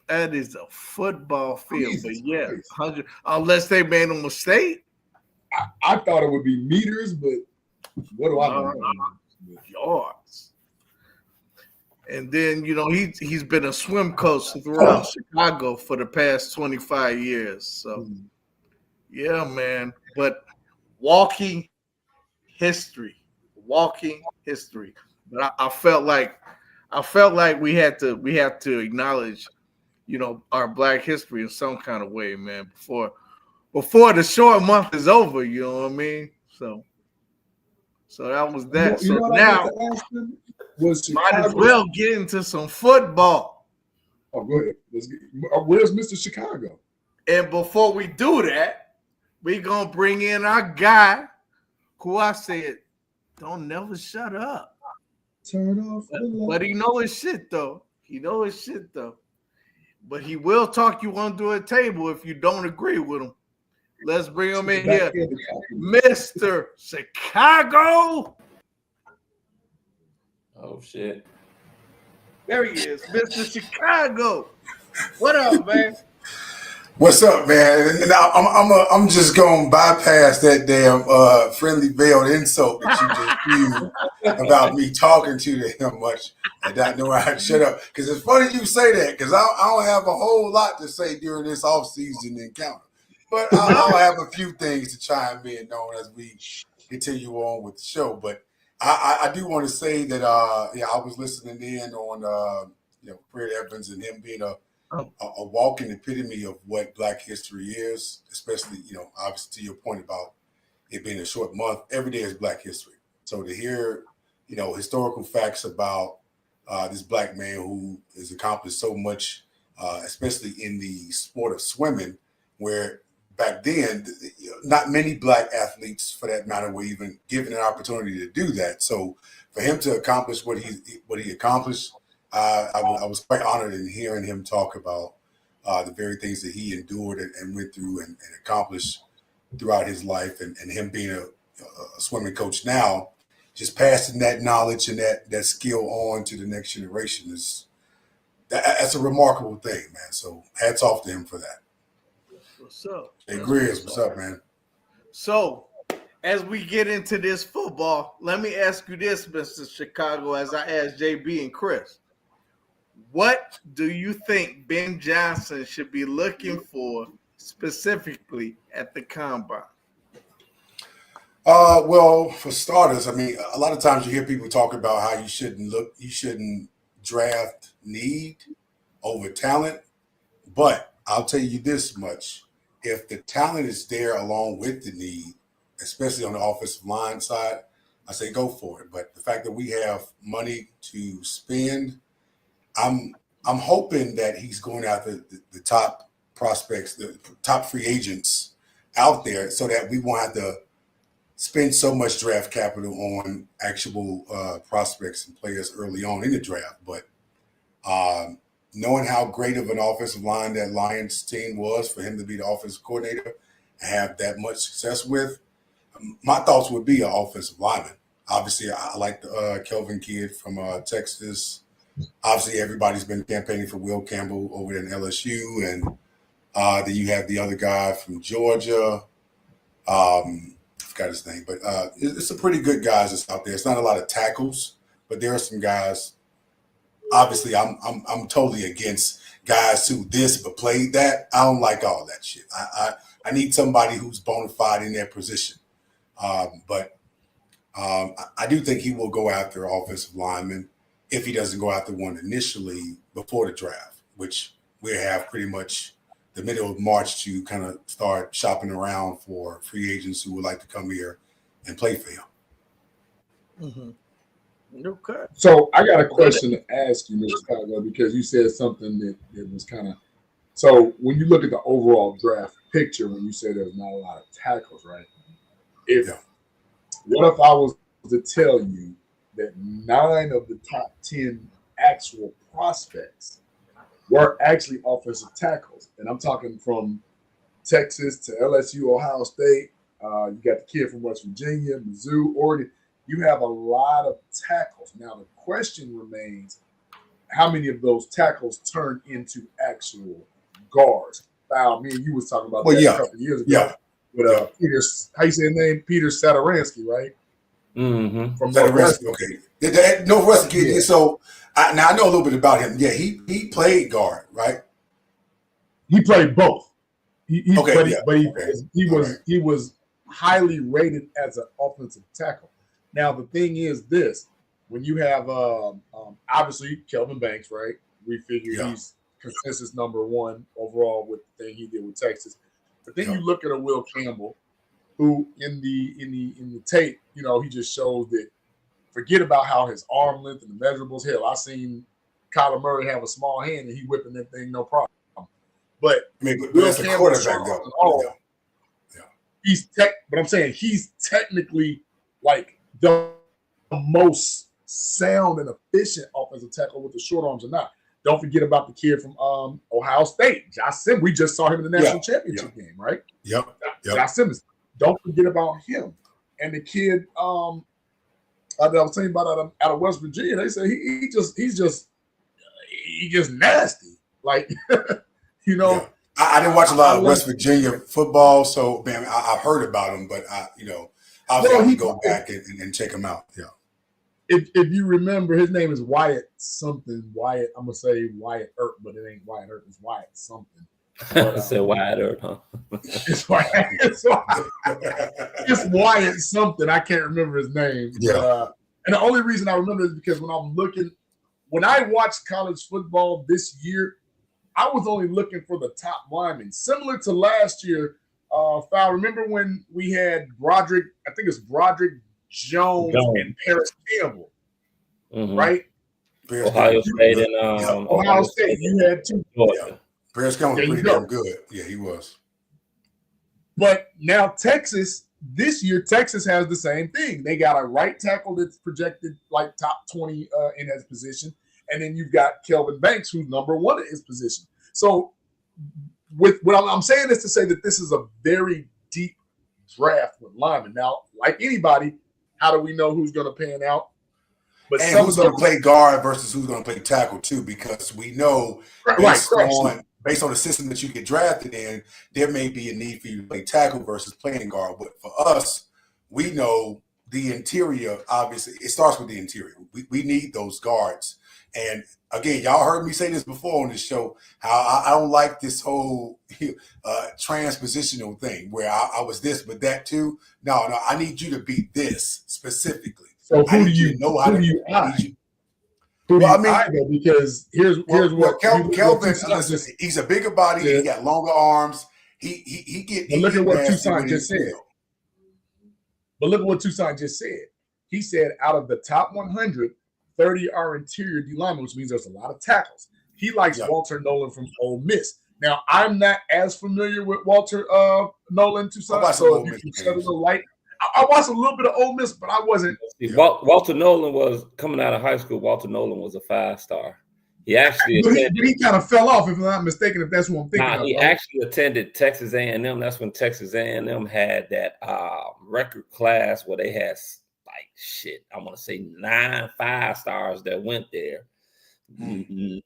That is a football field. Jesus but yeah, Christ. 100. Unless they made a mistake. I thought it would be meters, but what do I know? Yards. And then he's been a swim coach throughout Chicago for the past 25 years. So yeah, man. But walking history. But I felt like we have to acknowledge, our Black history in some kind of way, man, before the short month is over, you know what I mean? So that was that. So now might as well get into some football. Oh, go ahead. Where's Mr. Chicago? And before we do that, we're gonna bring in our guy who I said don't never shut up. Turn off the light. But he know his shit though. But he will talk you under a table if you don't agree with him. Let's bring him in here. Mr. Chicago. Oh, shit. There he is, Mr. Chicago. What up, man? What's up, man? Now, I'm just going to bypass that damn friendly veiled insult that you just used about me talking to him much and not knowing how to shut up. Because it's funny you say that because I don't have a whole lot to say during this off-season encounter. But I'll have a few things to chime in on as we continue on with the show. But I do want to say that I was listening in on Fred Evans and him being a walking epitome of what Black history is, especially obviously to your point about it being a short month. Every day is Black history. So to hear historical facts about this Black man who has accomplished so much, especially in the sport of swimming, where back then, not many Black athletes, for that matter, were even given an opportunity to do that. So, for him to accomplish what he accomplished, I was quite honored in hearing him talk about the very things that he endured and went through and accomplished throughout his life, and him being a swimming coach now, just passing that knowledge and that skill on to the next generation that's a remarkable thing, man. So, hats off to him for that. What's up? Hey, Grizz, what's up, man? So, as we get into this football, let me ask you this, Mr. Chicago, as I asked JB and Chris. What do you think Ben Johnson should be looking for specifically at the combine? Well, for starters, I mean, a lot of times you hear people talk about how you shouldn't draft need over talent, but I'll tell you this much. If the talent is there along with the need, especially on the offensive line side, I say go for it. But the fact that we have money to spend, I'm hoping that he's going after the top prospects, the top free agents out there, so that we won't have to spend so much draft capital on actual prospects and players early on in the draft. But knowing how great of an offensive line that Lions team was for him to be the offensive coordinator and have that much success with, my thoughts would be an offensive lineman. Obviously, I like the Kelvin kid from Texas. Obviously, everybody's been campaigning for Will Campbell over there in LSU. And then you have the other guy from Georgia. I forgot his name. But it's some pretty good guys that's out there. It's not a lot of tackles, but there are some guys. Obviously, I'm totally against guys who this but played that. I don't like all that shit. I need somebody who's bona fide in their position. But I do think he will go after offensive linemen if he doesn't go after one initially before the draft, which we have pretty much the middle of March to kind of start shopping around for free agents who would like to come here and play for him. Mm-hmm. Okay. So I got a question to ask you, Mr. Chicago, because you said something that was kind of. So when you look at the overall draft picture, when you say there's not a lot of tackles, right? What if I was to tell you that 9 of the top 10 actual prospects were actually offensive tackles? And I'm talking from Texas to LSU, Ohio State. You got the kid from West Virginia, Mizzou, Oregon. you have a lot of tackles. Now the question remains, how many of those tackles turn into actual guards? Foul. Me and you was talking about that a couple of years ago with Peter. How you say his name? Peter Sadaransky, right? Mm-hmm. From Sadaransky. Okay. Northwestern kid. Yeah. So now I know a little bit about him. Yeah, he played guard, right? He played both. He was highly rated as an offensive tackle. Now the thing is this: when you have obviously Kelvin Banks, right? We figure he's consensus number one overall with the thing he did with Texas. But then you look at a Will Campbell, who in the tape, you know, he just shows that. Forget about how his arm length and the measurables. Hell, I seen Kyler Murray have a small hand and he whipping that thing no problem. But Will Campbell, but I'm saying he's technically like the most sound and efficient offensive tackle with the short arms or not. Don't forget about the kid from Ohio State, Josh Simmons. We just saw him in the national championship game, right? Josh Simmons. Don't forget about him. And the kid I was telling you about out of West Virginia. They say he's just nasty. Like, you know. Yeah. I didn't watch a lot of West Virginia football, so man, I've heard about him, but I'll have to go back and check him out. Yeah. If you remember, his name is Wyatt something. Wyatt, I'm gonna say Wyatt Earp, but it ain't Wyatt Earp. It's Wyatt something. But, say Wyatt Earp, huh? It's Wyatt something. I can't remember his name. Yeah. But, and the only reason I remember is because when I watched college football this year, I was only looking for the top linemen. Similar to last year, Foul, remember when we had Broderick Jones and Paris Campbell, right? Ohio State and Ohio State. You had two. Paris Campbell was pretty damn good. Yeah, he was. But now Texas, this year, Texas has the same thing. They got a right tackle that's projected like top 20 in his position. And then you've got Kelvin Banks, who's number one in his position. So with what I'm saying is to say that this is a very deep draft with linemen. Now, like anybody, how do we know who's going to pan out? But who's going to play guard versus who's going to play tackle too? Because we know based on the system that you get drafted in, there may be a need for you to play tackle versus playing guard. But for us, we know the interior, obviously, it starts with the interior. We need those guards. And again, y'all heard me say this before on this show, how I don't like this whole transpositional thing where I was this, but that too. No, I need you to be this specifically. So who do you eye? Because here's what Kelvin. Listen, he's a bigger body. Yeah. He got longer arms. He get. But look at what Toussaint just said. But look at what Toussaint just said. He said out of the top 100, 30 are interior D linemen, which means there's a lot of tackles. He likes Walter Nolan from Ole Miss. Now I'm not as familiar with Walter Nolan Toussaint, so if you can shed a little light. I watched a little bit of Ole Miss, but I wasn't. Walter Nolan was coming out of high school. Walter Nolan was a 5-star. He actually he kind of fell off, if I'm not mistaken. If that's what I'm thinking. He actually attended Texas A&M. That's when Texas A&M had that record class where they had I want to say 9 5-stars that went there,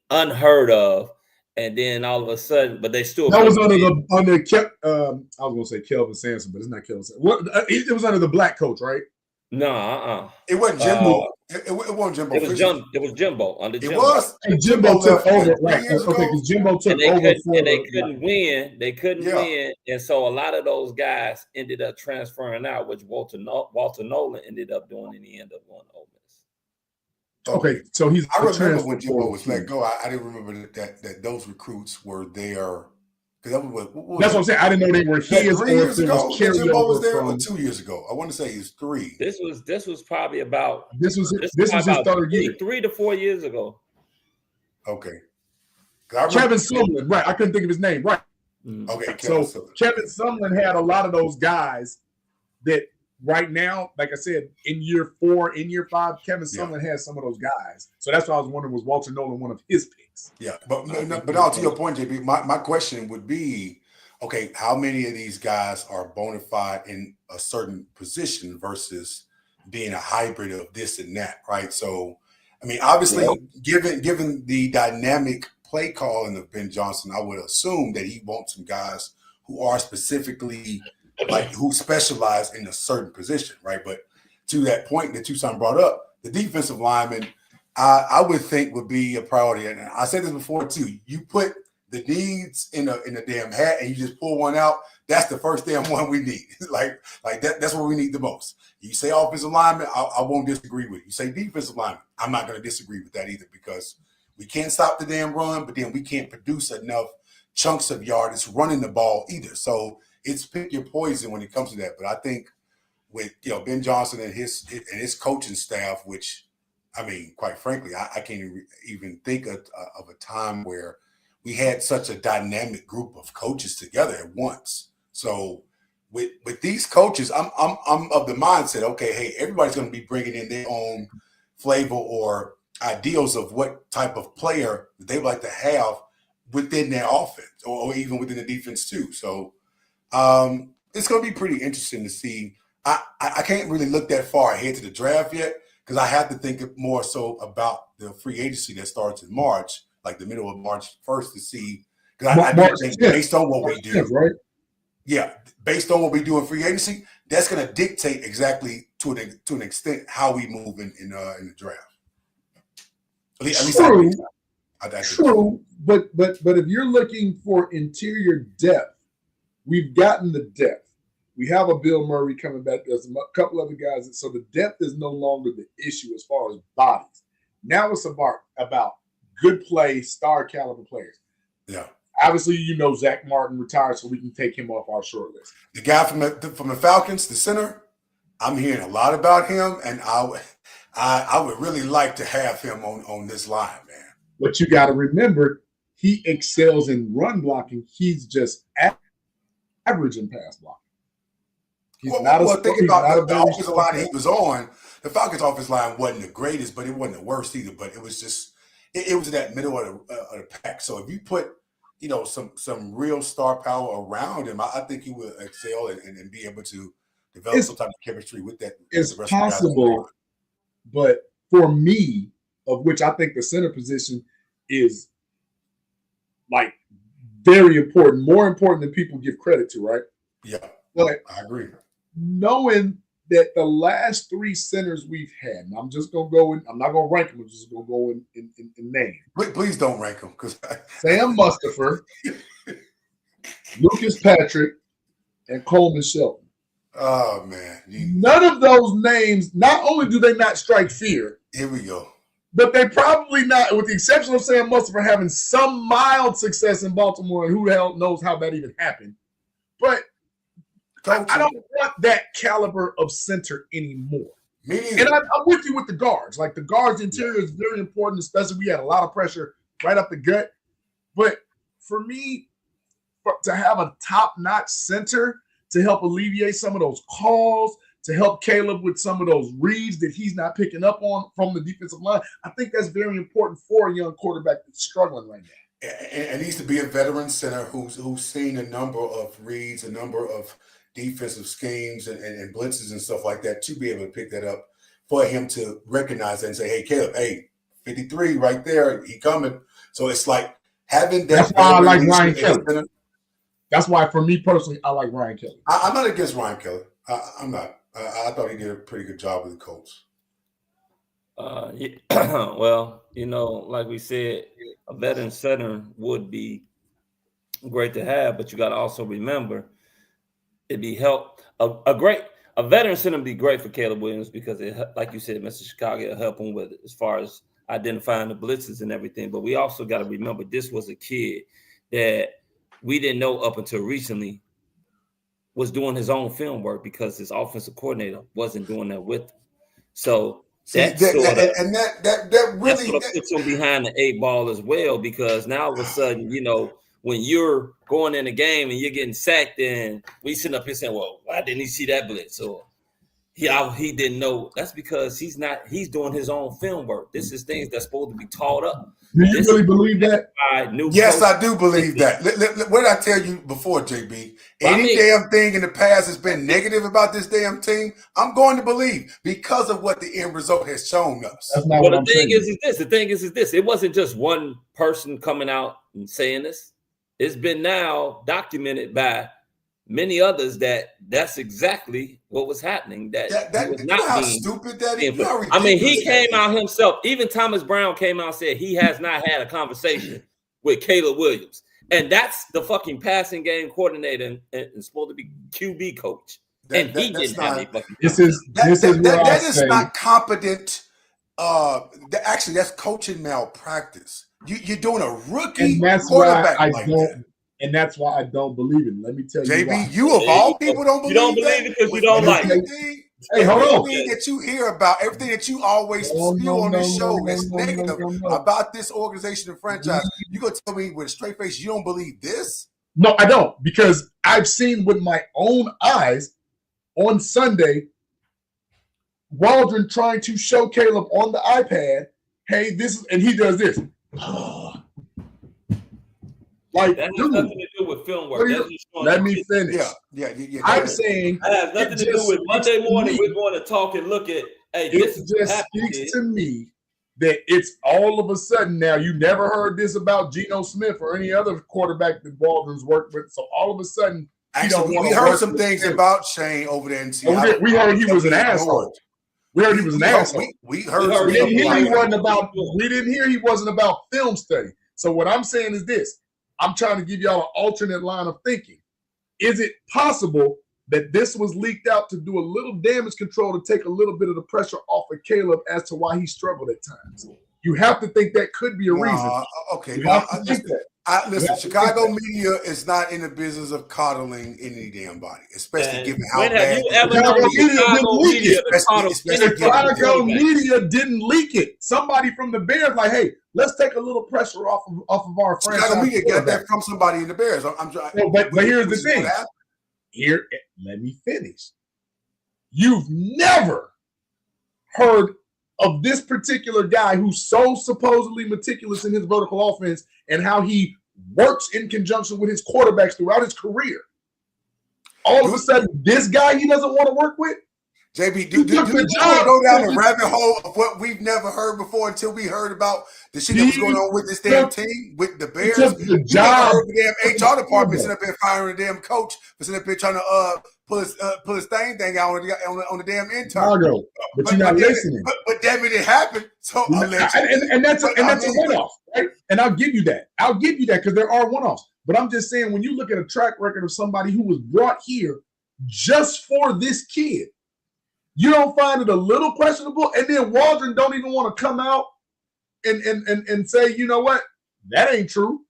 unheard of. And then all of a sudden, but they still that was under I was gonna say Kelvin Sampson, but it's not Kelvin Sampson. It was under the black coach, right? No, it wasn't Jimbo. It wasn't Jimbo. It was Jimbo under Jimbo. It was. And Jimbo took over. Right? Okay, because Jimbo took over. And they couldn't win. They couldn't win, and so a lot of those guys ended up transferring out, which Walter Nolan ended up doing, and he ended up going to Ole Miss. Okay, so I remember when Jimbo was let go. I didn't remember that those recruits were there. Because that's what I'm saying. I didn't know they were his. 3 years ago, Jimbo was there. Or 2 years ago, I want to say he's 3. This was probably about. This was his third year. 3 to 4 years ago. Okay. Kevin Sumlin, right? I couldn't think of his name, right? Okay. Kevin Sumlin had a lot of those guys that. Right now, like I said, in year 4, in year 5, Kevin Sumlin has some of those guys. So that's why I was wondering, was Walter Nolan one of his picks? Yeah, but now to your point, JB, my question would be, okay, how many of these guys are bona fide in a certain position versus being a hybrid of this and that, right? So, I mean, obviously, given the dynamic play calling of Ben Johnson, I would assume that he wants some guys who are specifically like who specialize in a certain position, right? But to that point that Tucson brought up, the defensive lineman, I would think would be a priority. And I said this before too. You put the needs in a damn hat and you just pull one out. That's the first damn one we need. like that's what we need the most. You say offensive lineman, I won't disagree with you. You say defensive lineman, I'm not going to disagree with that either because we can't stop the damn run, but then we can't produce enough chunks of yardage running the ball either. So it's pick your poison when it comes to that. But I think with Ben Johnson and his coaching staff, which I mean, quite frankly, I can't even think of a time where we had such a dynamic group of coaches together at once. So with these coaches, I'm of the mindset, okay, hey, everybody's going to be bringing in their own flavor or ideals of what type of player they would like to have within their offense or even within the defense too. So it's going to be pretty interesting to see. I can't really look that far ahead to the draft yet because I have to think more so about the free agency that starts in March, like the middle of March 1st to see. Because I do think based on what we do, right? Yeah, based on what we do in free agency, that's going to dictate exactly to an extent how we move in the draft. At least True, but if you're looking for interior depth, we've gotten the depth. We have a Bill Murray coming back. There's a couple other guys. So the depth is no longer the issue as far as bodies. Now it's about good play, star caliber players. Yeah. Obviously, Zach Martin retired, so we can take him off our short list. The guy from the Falcons, the center, I'm hearing a lot about him, and I would really like to have him on this line, man. But you got to remember, he excels in run blocking. He's just average in pass blocking. Think about the offensive line he was on. The Falcons' offensive line wasn't the greatest, but it wasn't the worst either. But it was just it was in that middle of the pack. So if you put some real star power around him, I think he will excel and be able to develop some type of chemistry with that. It's possible, but for me, of which I think the center position is like very important, more important than people give credit to, right? Yeah, but I agree. Knowing that the last three centers we've had, and I'm just gonna go in. I'm not gonna rank them. I'm just gonna go in name. Please don't rank them, because Sam Mustipher, Lucas Patrick, and Coleman Shelton. Oh man! None of those names. Not only do they not strike fear. Here we go. But they probably not, with the exception of Sam Mustipher having some mild success in Baltimore, and who the hell knows how that even happened. But I don't want that caliber of center anymore. Me neither. And I'm with you with the guards. Like the guards interior is very important, especially we had a lot of pressure right up the gut. But for me, to have a top-notch center to help alleviate some of those calls, to help Caleb with some of those reads that he's not picking up on from the defensive line, I think that's very important for a young quarterback that's struggling right now. It needs to be a veteran center who's seen a number of reads, a number of defensive schemes and blitzes and stuff like that to be able to pick that up for him to recognize that and say, hey, Caleb, hey, 53 right there, he coming. So it's like having that. That's why I like Ryan Kelly. That's why, for me personally, I like Ryan Kelly. I'm not against Ryan Kelly. I'm not. I thought he did a pretty good job with the Colts. Well, like we said, a veteran center would be great to have, but you got to also remember it'd be a veteran center would be great for Caleb Williams because it, like you said, Mr. Chicago, it'll help him with it as far as identifying the blitzes and everything. But we also got to remember this was a kid that we didn't know up until recently was doing his own film work because his offensive coordinator wasn't doing that with him. So that really puts him behind the 8 ball as well, because now all of a sudden, when you're going in a game and you're getting sacked, and we sitting up here saying, well, why didn't he see that blitz? Or he didn't know. That's because he's doing his own film work. This is things that's supposed to be taught up. Do you really believe that? Yes, I do believe that. What did I tell you before, JB? Damn thing in the past has been negative about this damn team, I'm going to believe because of what the end result has shown us. That's not what I'm saying. The thing is this. It wasn't just one person coming out and saying this. It's been now documented by many others that's exactly what was happening. That was not how stupid that is. I mean, he came out himself. Even Thomas Brown came out and said he has not had a conversation with Caleb Williams, and that's the fucking passing game coordinator and supposed to be QB coach, and he didn't have any fucking. That is not competent. Actually, that's coaching malpractice. You're doing a rookie quarterback like that. And that's why I don't believe it. Let me tell you why. JB, you of all people don't believe you don't believe it because you don't like it. Hey, hold on. Everything that you hear about, everything that you always spew on this show that's negative about this organization and franchise, you gonna tell me with a straight face you don't believe this? No, I don't, because I've seen with my own eyes on Sunday Waldron trying to show Caleb on the iPad, hey, this is, and he does this. Like, that has nothing to do with film work. Let me finish. Yeah. I'm saying that has nothing to do with Monday morning. We're going to talk and look at. Hey, this just speaks to me that it's all of a sudden now. You never heard this about Geno Smith or any other quarterback that Waldron's worked with. So all of a sudden, actually, we heard some things about Shane over there in Seattle. We heard he was an asshole. We heard he was an asshole. We heard. We didn't hear he wasn't about film study. So what I'm saying is this. I'm trying to give y'all an alternate line of thinking. Is it possible that this was leaked out to do a little damage control to take a little bit of the pressure off of Caleb as to why he struggled at times? You have to think that could be a reason. Okay. Listen, Chicago media is not in the business of coddling any damn body, especially given how bad. Chicago media didn't leak it. Somebody from the Bears, like, hey, let's take a little pressure off of our franchise. Chicago media got that from somebody in the Bears. But here's the thing. Let me finish. You've never heard of this particular guy who's so supposedly meticulous in his vertical offense and how he works in conjunction with his quarterbacks throughout his career. All of a sudden, this guy he doesn't want to work with? JB, do you go down the rabbit hole of what we've never heard before until we heard about the shit that was going on with this damn team, with the Bears? The damn HR department sitting up there firing the damn coach for sitting up there trying to pull his thing out on the damn intern. But you're not listening. But damn it happened. So and that's a one-off, right? And I'll give you that. Because there are one-offs. But I'm just saying, when you look at a track record of somebody who was brought here just for this kid, you don't find it a little questionable? And then Waldron don't even want to come out and say, you know what? That ain't true.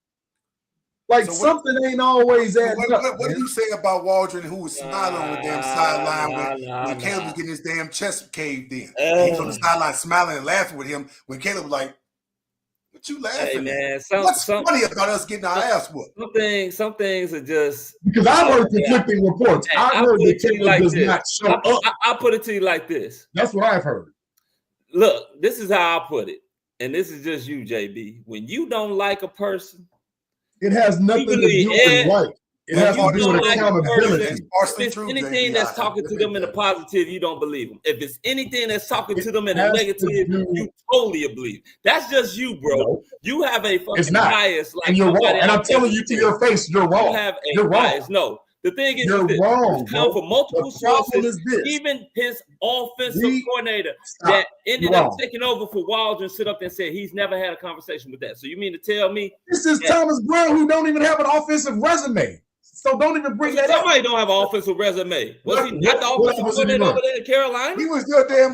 Like, so something ain't always adding up. What do you say about Waldron, who was smiling on the damn sideline when Caleb was getting his damn chest caved in? He was on the sideline smiling and laughing with him when Caleb was like, what you laughing at? What's funny about us getting our ass whooped? Some things are just... Because I've heard conflicting reports. I heard that Caleb does not show up. I'll put it to you like this. That's what I've heard. Look, this is how I put it. And this is just you, JB. When you don't like a person... It has nothing to do with right. It has to do with accountability. If it's anything that's talking to them in a positive, you don't believe them. If it's anything that's talking to them in a negative, you totally believe. That's just you, bro. You have a fucking bias. Like, and you're wrong. And I'm telling you to your face, you're wrong. You have a bias. No. The thing is, you're wrong. Come from multiple sources. Even his offensive coordinator that ended up taking over for Waldron stood up and said he's never had a conversation with that. So you mean to tell me this is Thomas Brown, who don't even have an offensive resume? So don't even bring that up. Somebody don't have an offensive resume. Was he not the offensive coordinator over there in Carolina? He was still damn.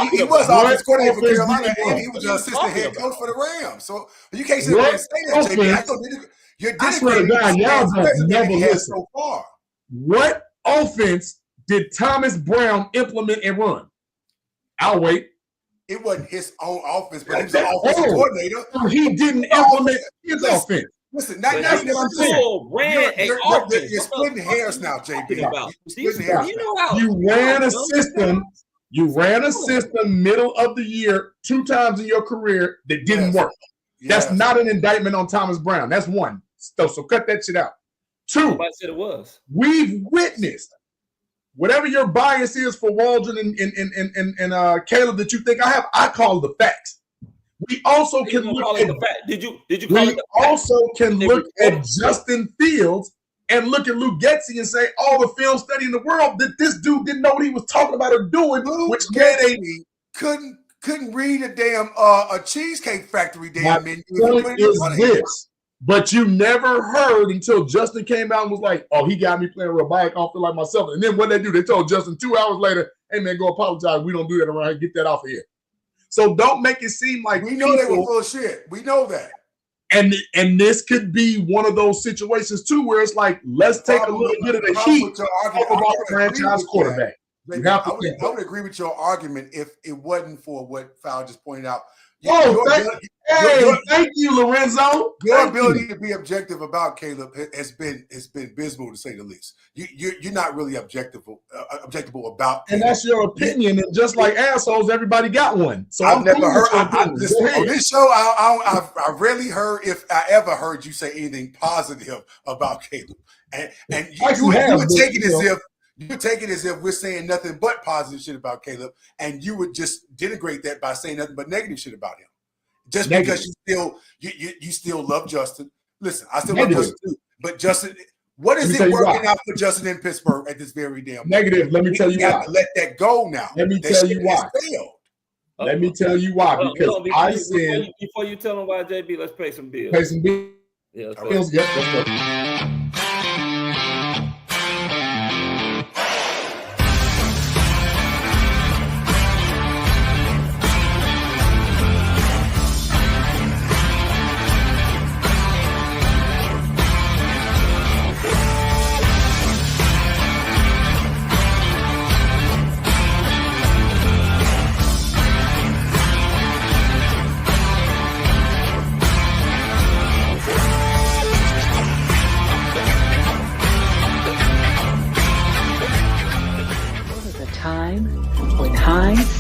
He was offensive coordinator for Carolina, and he was the assistant head coach for the Rams. So you can't sit there and say that, JB. You're dedicated. Y'all don't never listen. So far. What offense did Thomas Brown implement and run? I'll wait. It wasn't his own offense, but he was the offensive coordinator. He didn't implement his offense. Listen, But that's you what I'm saying. still ran a offense. You're splitting hairs now, JB. You ran a system. You ran a system middle of the year 2 times in your career that didn't work. That's not an indictment on Thomas Brown. That's one. So cut that shit out. 2. Nobody said it was. We've witnessed whatever your bias is for Waldron and Caleb that you think I have. I call the facts. We also can look at the fact. Did you call it the fact? also can look at Justin Fields and look at Luke Getsy and say all the film study in the world that this dude didn't know what he was talking about or doing, which made couldn't read a damn a Cheesecake Factory damn menu. Point is this, but you never heard until Justin came out and was like, "Oh, he got me playing robotic. I don't feel like myself." And then what they do, they told Justin 2 hours later, "Hey man, go apologize. We don't do that around here. Get that off of here." So don't make it seem like we know they were full of shit. We know that. And this could be one of those situations too, where it's like, let's take a little bit of the heat off of our franchise quarterback. I would agree with your argument if it wasn't for what Fowler just pointed out. Thank you, Lorenzo. Your ability to be objective about Caleb has been abysmal, to say the least. You're not really objectable about Caleb. And that's your opinion. And just like assholes, everybody got one. So I've never heard on this show. I rarely heard, if I ever heard you say anything positive about Caleb. And you would take it as if we're saying nothing but positive shit about Caleb, and you would just denigrate that by saying nothing but negative shit about him. Just because you still love Justin. Listen, I still love Justin too. But Justin, what is it working out for Justin in Pittsburgh at this very damn negative? Let me tell you why. Let that go now. Let me tell you why. Let me tell you why. Because I said before you tell them why, JB, let's pay some bills. Pay some bills. Yeah, let's go.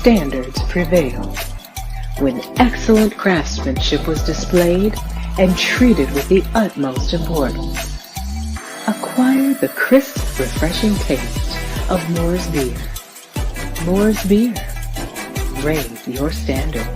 Standards prevailed, when excellent craftsmanship was displayed and treated with the utmost importance. Acquire the crisp, refreshing taste of Moore's Beer. Moore's Beer. Raise your standards.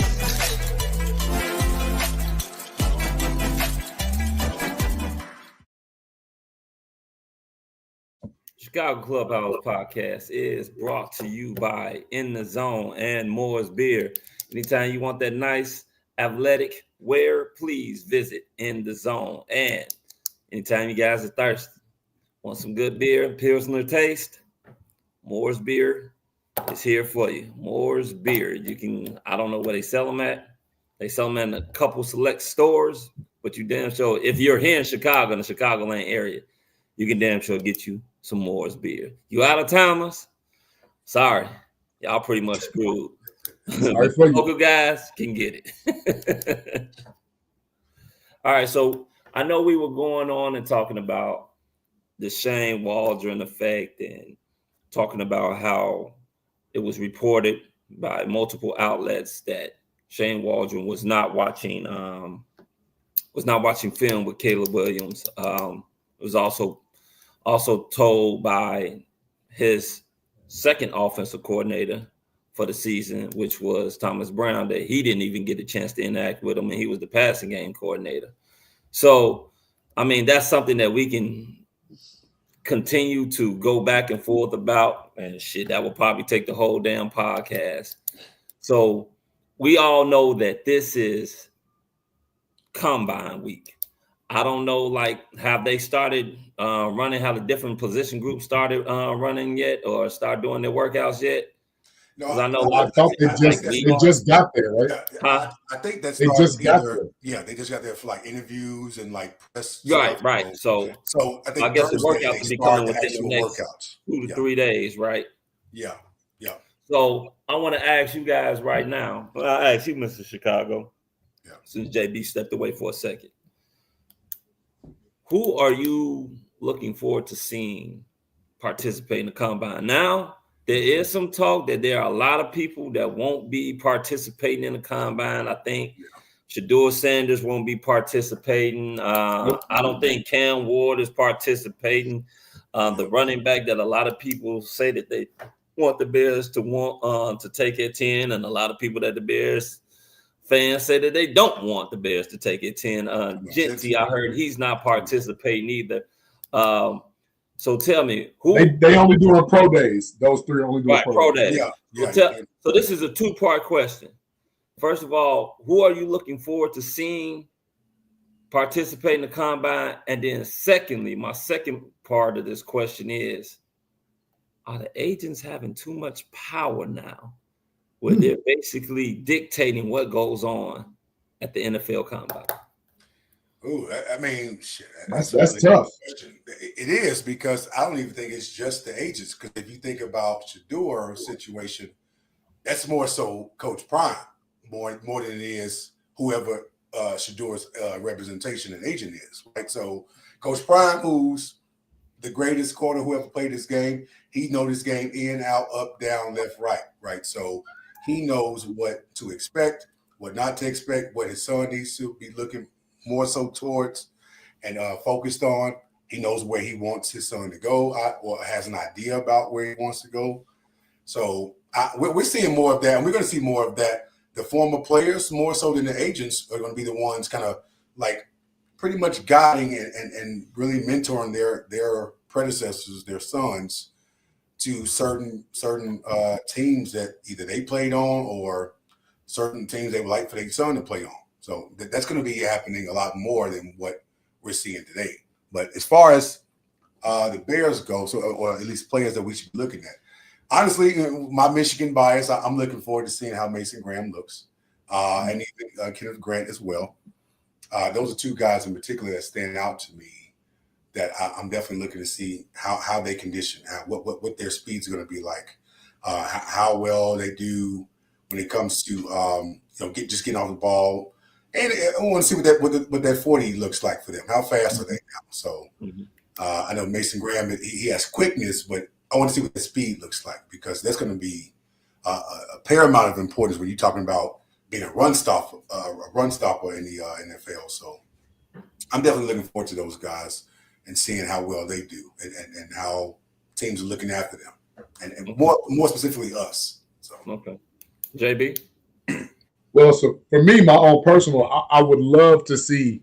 Chicago Clubhouse podcast is brought to you by In the Zone and Moore's Beer. Anytime you want that nice athletic wear, please visit In the Zone. And anytime you guys are thirsty, want some good beer, Pilsner taste, Moore's Beer is here for you. Moore's Beer. You can, I don't know where they sell them at. They sell them in a couple select stores, but you damn sure, if you're here in Chicago, in the Chicagoland area, you can damn sure get you some Moore's Beer. You out of towners? Sorry. Y'all pretty much screwed. Local guys can get it. All right, so I know we were going on and talking about the Shane Waldron effect and talking about how it was reported by multiple outlets that Shane Waldron was not watching film with Caleb Williams. It was also told by his second offensive coordinator for the season, which was Thomas Brown, that he didn't even get a chance to interact with him, and he was the passing game coordinator. So, I mean, that's something that we can continue to go back and forth about, and shit, that will probably take the whole damn podcast. So we all know that this is combine week. I don't know, like, have they started running, how the different position groups started running yet, or start doing their workouts yet? No, I thought they just got there, right? I think that's they just got there. Yeah, they just got there for like interviews and like press. Right. So I think I guess the workouts will be coming within the next workouts. 2 to 3 days, right? Yeah. So I want to ask you guys right now. I'll ask you, Mr. Chicago, since JB stepped away for a second. who are you looking forward to seeing participate in the combine? Now, there is some talk that there are a lot of people that won't be participating in the combine. I think Shedeur Sanders won't be participating. I don't think Cam Ward is participating. The running back that a lot of people say that they want the Bears to take at 10, and a lot of people that the Bears fans say that they don't want the Bears to take at 10. Genty, I heard he's not participating either. So tell me, who they only do on pro days. Those three only do pro days. Yeah. So this is a two-part question. First of all, who are you looking forward to seeing participate in the combine? And then secondly, my second part of this question is, are the agents having too much power now where they're basically dictating what goes on at the NFL combine? Ooh, I mean, shit, that's tough. Question. It is, because I don't even think it's just the agents. Because if you think about Shedeur's situation, that's more so Coach Prime, more than it is whoever Shedeur's representation and agent is, right? So Coach Prime, who's the greatest corner who ever played this game, he knows this game in, out, up, down, left, right? So he knows what to expect, what not to expect, what his son needs to be looking more so towards and focused on. He knows where he wants his son to go, or has an idea about where he wants to go. So we're seeing more of that, and we're going to see more of that. The former players, more so than the agents, are going to be the ones kind of like pretty much guiding and really mentoring their predecessors, their sons, to certain teams that either they played on or certain teams they would like for their son to play on. So that's going to be happening a lot more than what we're seeing today. But as far as the Bears go, or at least players that we should be looking at, honestly, my Michigan bias, I'm looking forward to seeing how Mason Graham looks, and even Kenneth Grant as well. Those are two guys in particular that stand out to me that I'm definitely looking to see how they condition, what their speed's going to be like, how well they do when it comes to just getting off the ball. And I want to see what that 40 looks like for them. How fast are they now? So I know Mason Graham, he has quickness, but I want to see what the speed looks like, because that's going to be a paramount of importance when you're talking about being a run stopper in the NFL. So I'm definitely looking forward to those guys and seeing how well they do and how teams are looking after them, and more specifically us. So okay, JB. Well, so for me, my own personal, I would love to see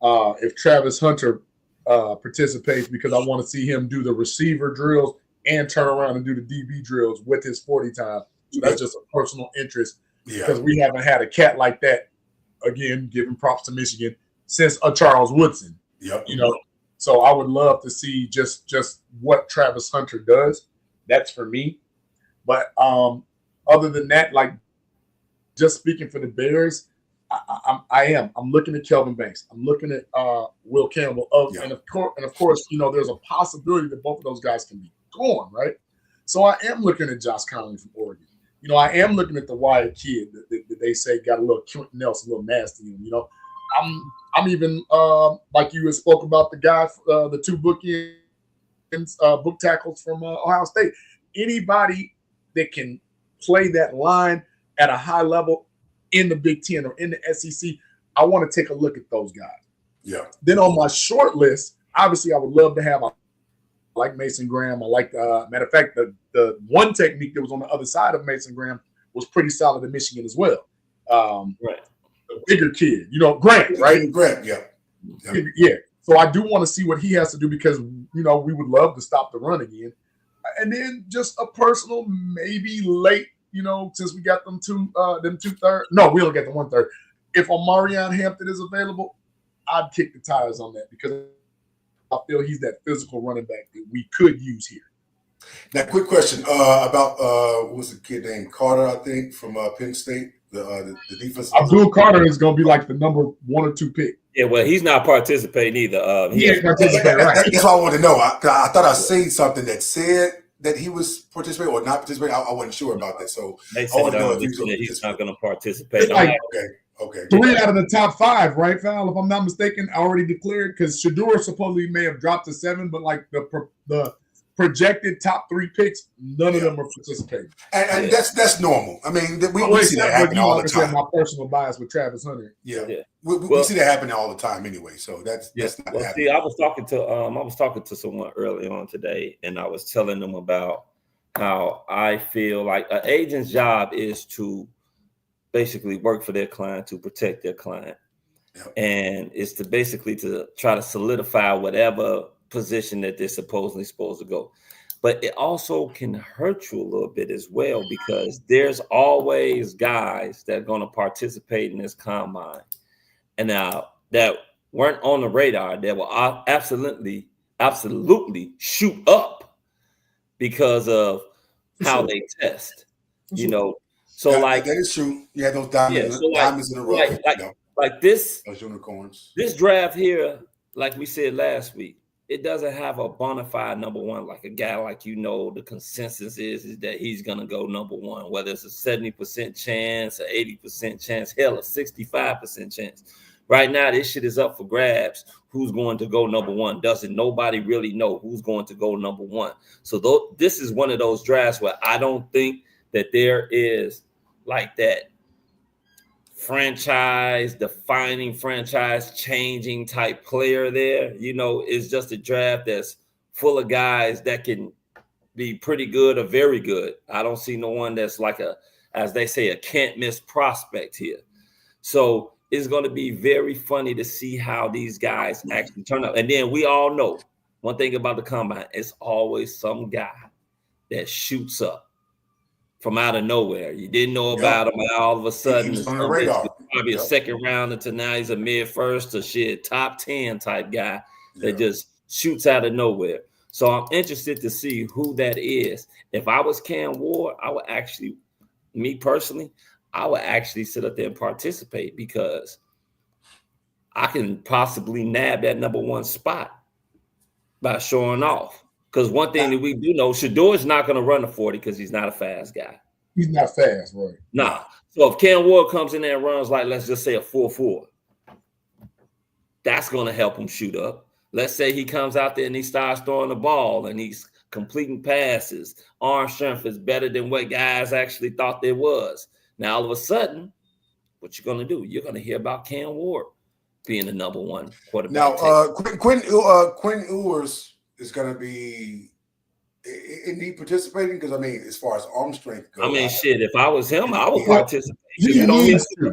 if Travis Hunter participates, because I want to see him do the receiver drills and turn around and do the DB drills with his 40 time. So that's just a personal interest, because we haven't had a cat like that, again, giving props to Michigan, since Charles Woodson. Yep. So I would love to see just what Travis Hunter does. That's for me. But other than that, like, just speaking for the Bears, I'm looking at Kelvin Banks. I'm looking at Will Campbell. And of course, there's a possibility that both of those guys can be gone, right? So I am looking at Josh Conley from Oregon. I am looking at the Wyatt kid that they say got a little Quentin Nelson, a little nasty in him. I'm even like you had spoke about the guy, the two book tackles from Ohio State. Anybody that can play that line at a high level in the Big Ten or in the SEC, I want to take a look at those guys. Yeah. Then on my short list, obviously, I would love to have like Mason Graham. I like, matter of fact, the one technique that was on the other side of Mason Graham was pretty solid in Michigan as well. Right. The bigger kid, Grant, right? Grant, yeah. So I do want to see what he has to do, because we would love to stop the run again. And then just a personal, maybe late, since we got them two third. No, we don't get the 1/3. If Omarion Hampton is available, I'd kick the tires on that, because I feel he's that physical running back that we could use here. Now, quick question about what's the kid named Carter, I think, from Penn State, the defense. Abdul Carter is going to be like the number 1 or 2 pick. Yeah, well, he's not participating either. He ain't participating, right? That's all I want to know. I thought I seen something that said that he was participating or not participating. I wasn't sure about that. So they said he's not going to participate. Okay. Okay. 3 out of the top 5, right, Val? If I'm not mistaken, already declared, because Shador supposedly may have dropped to 7, but like the projected top 3 picks, none of them are participating. And that's normal. I mean, we see that happen all the time. My personal bias with Travis Hunter. Yeah. We see that happen all the time anyway. So that's not happening. See, I was talking to someone early on today, and I was telling them about how I feel like an agent's job is to basically work for their client, to protect their client. Yep. And it's to basically to try to solidify whatever position that they're supposed to go. But it also can hurt you a little bit as well, because there's always guys that are going to participate in this combine. And now that weren't on the radar, that will absolutely shoot up because of how they test, you know. So that is true. You had those diamonds in the rough. Like this, those unicorns. This draft here, like we said last week, it doesn't have a bona fide number one, like a guy like, the consensus is that he's going to go number one, whether it's a 70% chance, an 80% chance, hell, a 65% chance. Right now, this shit is up for grabs. Who's going to go number one? Doesn't nobody really know who's going to go number one. So this is one of those drafts where I don't think that there is like that franchise-defining, franchise-changing type player there. It's just a draft that's full of guys that can be pretty good or very good. I don't see no one that's like as they say, a can't-miss prospect here. So it's going to be very funny to see how these guys actually turn up. And then we all know one thing about the combine, it's always some guy that shoots up from out of nowhere. You didn't know about him, and all of a sudden, on the radar. Probably a second round until now he's a mid-first or top 10 type guy that just shoots out of nowhere. So I'm interested to see who that is. If I was Cam Ward, I would actually, me personally, I would actually sit up there and participate, because I can possibly nab that number one spot by showing off. Because one thing that we do know, Shador's not going to run the 40 because he's not a fast guy. He's not fast, right? Nah. So if Cam Ward comes in there and runs like, let's just say a 4.4, that's going to help him shoot up. Let's say he comes out there and he starts throwing the ball and he's completing passes. Arm strength is better than what guys actually thought there was. Now, all of a sudden, what you're going to do, you're going to hear about Cam Ward being the number one quarterback. Now, Quinn Ewers is going to be in he participating, because as far as arm strength goes, if I was him, I would participate. He needs to.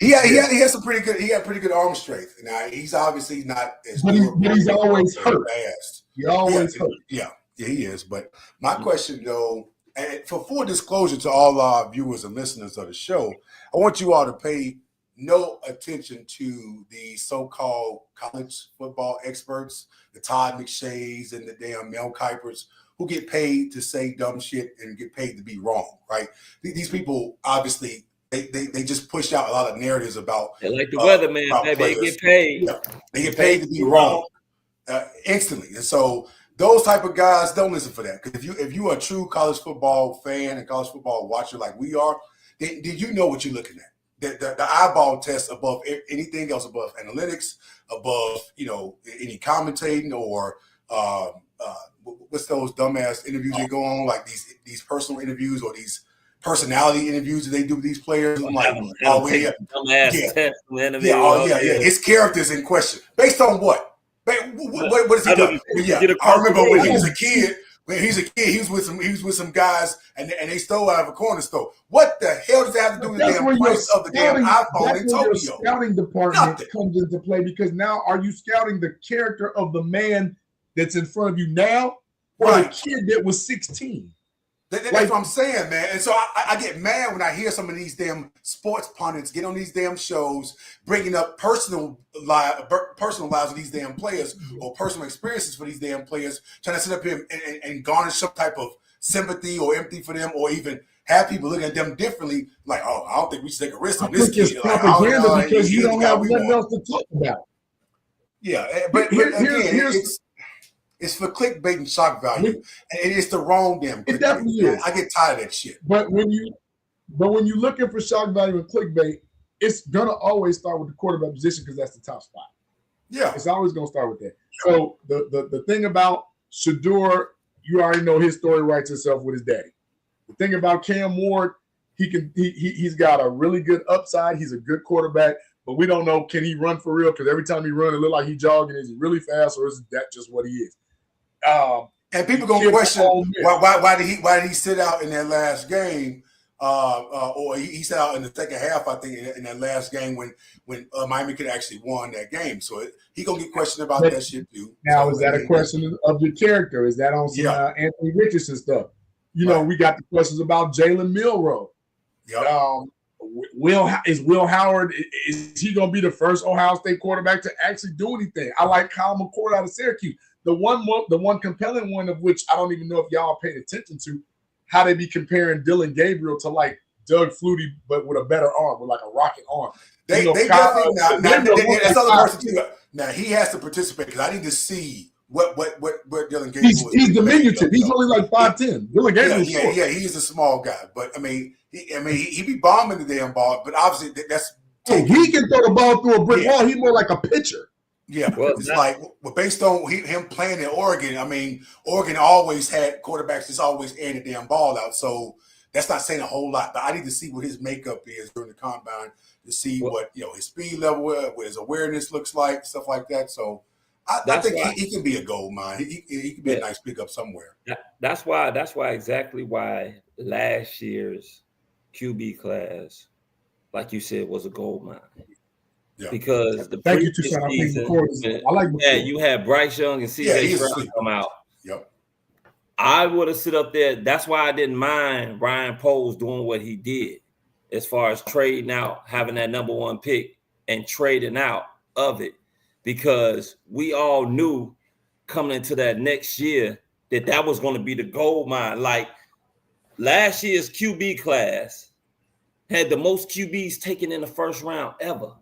He has some pretty good. He had pretty good arm strength. Now he's obviously not as. But he's always hurt. Fast. He always hurt. Yeah, he is. But my question though, and for full disclosure to all our viewers and listeners of the show, I want you all to pay no attention to the so-called college football experts, the Todd McShays and the damn Mel Kipers, who get paid to say dumb shit and get paid to be wrong, right? These people, obviously, they just push out a lot of narratives about. They like the weatherman, baby. They get paid. Yeah. They get paid to be wrong instantly. And so those type of guys, don't listen for that. Because if you are a true college football fan and college football watcher like we are, then you know what you're looking at. The eyeball test above anything else, above analytics, above any commentating or what's those dumbass interviews they go on, like these personal interviews or these personality interviews that they do with these players. I'm like, his characters in question based on what? What has he done? I remember when he was a kid. When he's a kid, he was with some guys, and they stole out of a corner store. What the hell does that have to do with the damn price of the damn iPhone in Tokyo? Your scouting department comes into play, because now are you scouting the character of the man that's in front of you now, or the kid that was 16? That's what I'm saying, man. And so I get mad when I hear some of these damn sports pundits get on these damn shows, bringing up personal lives of these damn players or personal experiences for these damn players, trying to sit up here and garnish some type of sympathy or empathy for them, or even have people looking at them differently, like, oh, I don't think we should take a risk on this kid. It's propaganda because you don't have nothing else to talk about. Yeah, but here's it's for clickbait and shock value, and it's the wrong damn clickbait. It definitely is. I get tired of that shit. But when you're looking for shock value and clickbait, it's gonna always start with the quarterback position because that's the top spot. Yeah, it's always gonna start with that. So the thing about Shedeur, you already know his story writes itself with his daddy. The thing about Cam Ward, he's got a really good upside. He's a good quarterback, but we don't know, can he run for real? Because every time he runs, it looks like he's jogging. Is he really fast, or is that just what he is? And people gonna question why did he sit out in that last game? Or he sat out in the second half, I think, in that last game when Miami could actually won that game. So he gonna get questioned about that shit too. Now, so, is that a question of your character? Is that on some Anthony Richardson stuff? You know, we got the questions about Jalen Milroe. Yep. Will Howard, is he going to be the first Ohio State quarterback to actually do anything? I like Kyle McCord out of Syracuse. The one compelling one of which I don't even know if y'all paid attention to, how they be comparing Dylan Gabriel to like Doug Flutie, but with a better arm, with like a rocket arm. They definitely that's other person too. Now he has to participate because I need to see what Dylan Gabriel is. He's diminutive. He's only like 5'10". Dylan Gabriel's short. Yeah, he's a small guy, but I mean, he be bombing the damn ball, but obviously that's. He can throw the ball through a brick wall. He's more like a pitcher. Yeah, it's like based on him playing in Oregon. I mean, Oregon always had quarterbacks that's always airing the damn ball out. So that's not saying a whole lot. But I need to see what his makeup is during the combine to see what his speed level, what his awareness looks like, stuff like that. So I think he can be a gold mine. He can be a nice pickup somewhere. That's why exactly why last year's QB class, like you said, was a gold mine. Yeah. Because the thank you, Tucson. I like you had Bryce Young and CJ Stroud come out. Yep. I would have sit up there. That's why I didn't mind Ryan Poles doing what he did as far as trading out, having that number one pick and trading out of it, because we all knew coming into that next year that was going to be the gold mine. Like last year's QB class had the most QBs taken in the first round ever.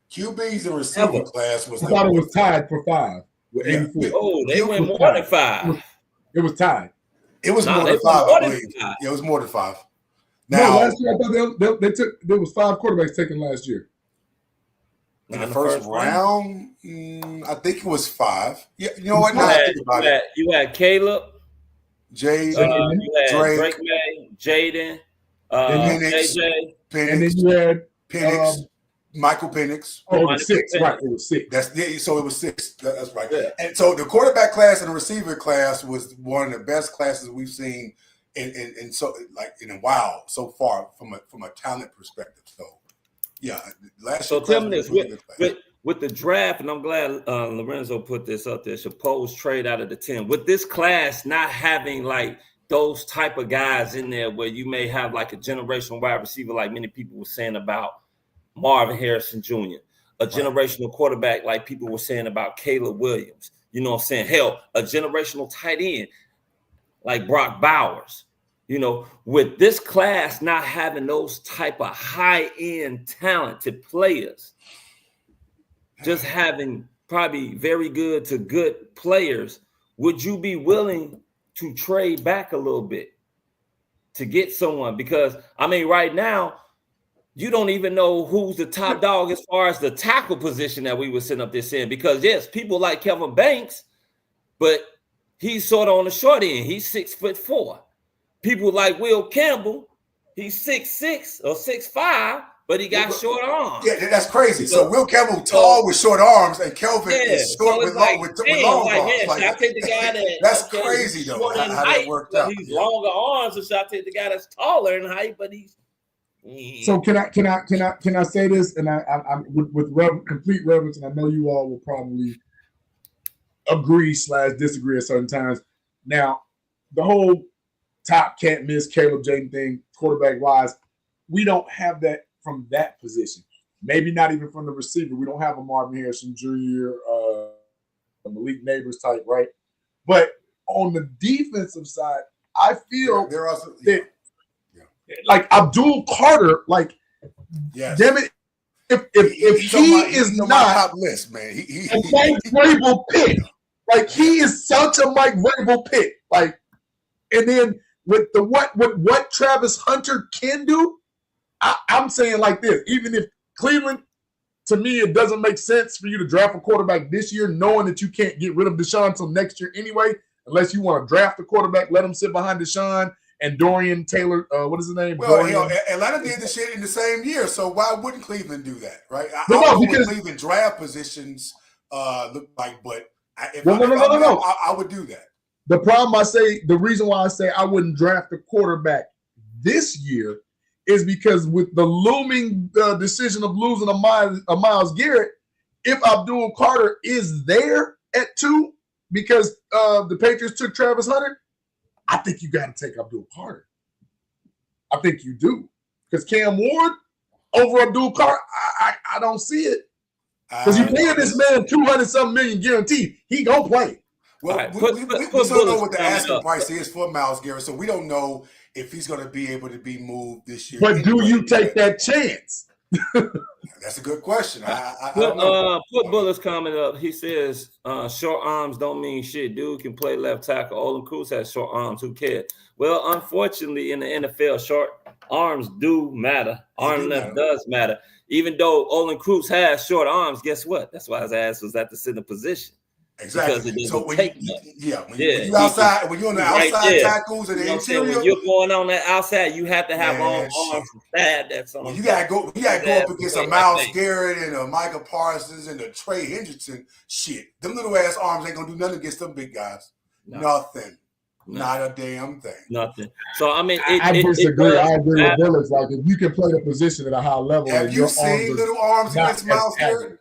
QBs and receiver class was. I thought it was tied for 5 with 84. Oh, they went more than 5. It was tied. It was more than 5, I believe. Yeah, it was more than 5. Now, last year I thought there was 5 quarterbacks taken last year. In the first round, I think it was 5. Yeah, you know what? Now I think about it. You had Caleb, Jay, you had Drake May, Jaden, Penix, and then you had Penix. Michael Penix. Oh, it was 6. Right, it was 6. So it was 6. That's right. Yeah. And so the quarterback class and the receiver class was one of the best classes we've seen in so like in a while so far from a talent perspective. So yeah, last year. So tell me this with the draft, and I'm glad Lorenzo put this up there. Suppose trade out of the 10 with this class not having like those type of guys in there where you may have like a generational wide receiver, like many people were saying about Marvin Harrison Jr., a generational quarterback like people were saying about Caleb Williams. You know what I'm saying? Hell, a generational tight end like Brock Bowers. You know, with this class not having those type of high-end talented players, just having probably very good to good players, would you be willing to trade back a little bit to get someone? Because, I mean, right now, you don't even know who's the top dog as far as the tackle position that we were sitting up there saying. Because, yes, people like Kevin Banks, but he's sort of on the short end. He's 6'4". People like Will Campbell, he's 6'6" or 6'5", but he got short arms. Yeah, that's crazy. So Will Campbell tall with short arms, and Kelvin is short with long arms. Should I take the guy that that's crazy though? How that worked out? He's longer arms, or should I take the guy that's taller in height, but he's. So can I say this? And I'm with complete reverence, and I know you all will probably agree/disagree at certain times. Now, the whole top can't miss Caleb Jaden thing, quarterback wise, we don't have that from that position. Maybe not even from the receiver. We don't have a Marvin Harrison Jr., a Malik Neighbors type, right? But on the defensive side, I feel they're also like Abdul Carter, like damn it, if he is not my top list, man, he Mike Vrabel pick, like he is such a Mike Vrabel pick, like, and then with the what Travis Hunter can do, I'm saying like this: even if Cleveland, to me, it doesn't make sense for you to draft a quarterback this year, knowing that you can't get rid of Deshaun until next year anyway, unless you want to draft a quarterback, let him sit behind Deshaun and Dorian Taylor. What is his name? Well, Dorian. Atlanta did the shit in the same year, so why wouldn't Cleveland do that, right? I No, don't know because what Cleveland draft positions look like, but no. I would do that. The reason why I say I wouldn't draft a quarterback this year is because with the looming decision of losing a Myles Garrett, if Abdul Carter is there at 2 because the Patriots took Travis Hunter, I think you got to take Abdul Carter. I think you do. Because Cam Ward over Abdul Carter, I don't see it. Because you paying this man $200-something million guaranteed. He going to play. Well, right, we still know what the asking price is for Myles Garrett, so we don't know if he's going to be able to be moved this year. But do you take that chance? That's a good question. Put Bullet's comment up. He says, short arms don't mean shit. Dude can play left tackle. Olin Cruz has short arms. Who cares? Well, unfortunately, in the NFL, short arms do matter. Arm length does matter. Even though Olin Cruz has short arms, guess what? That's why his ass was at the center position. Exactly. So when you outside, when you're on the outside tackles and the interior, when you're going on that outside, you have to have long arms to stab that song. You gotta go up against a Myles Garrett and a Micah Parsons and a Trey Hendrickson. Shit, them little ass arms ain't gonna do nothing against them big guys. Nothing. Not a damn thing. Nothing. So I mean, I disagree. I agree with Billis. Like if you can play the position at a high level, have you seen little arms against Myles Garrett?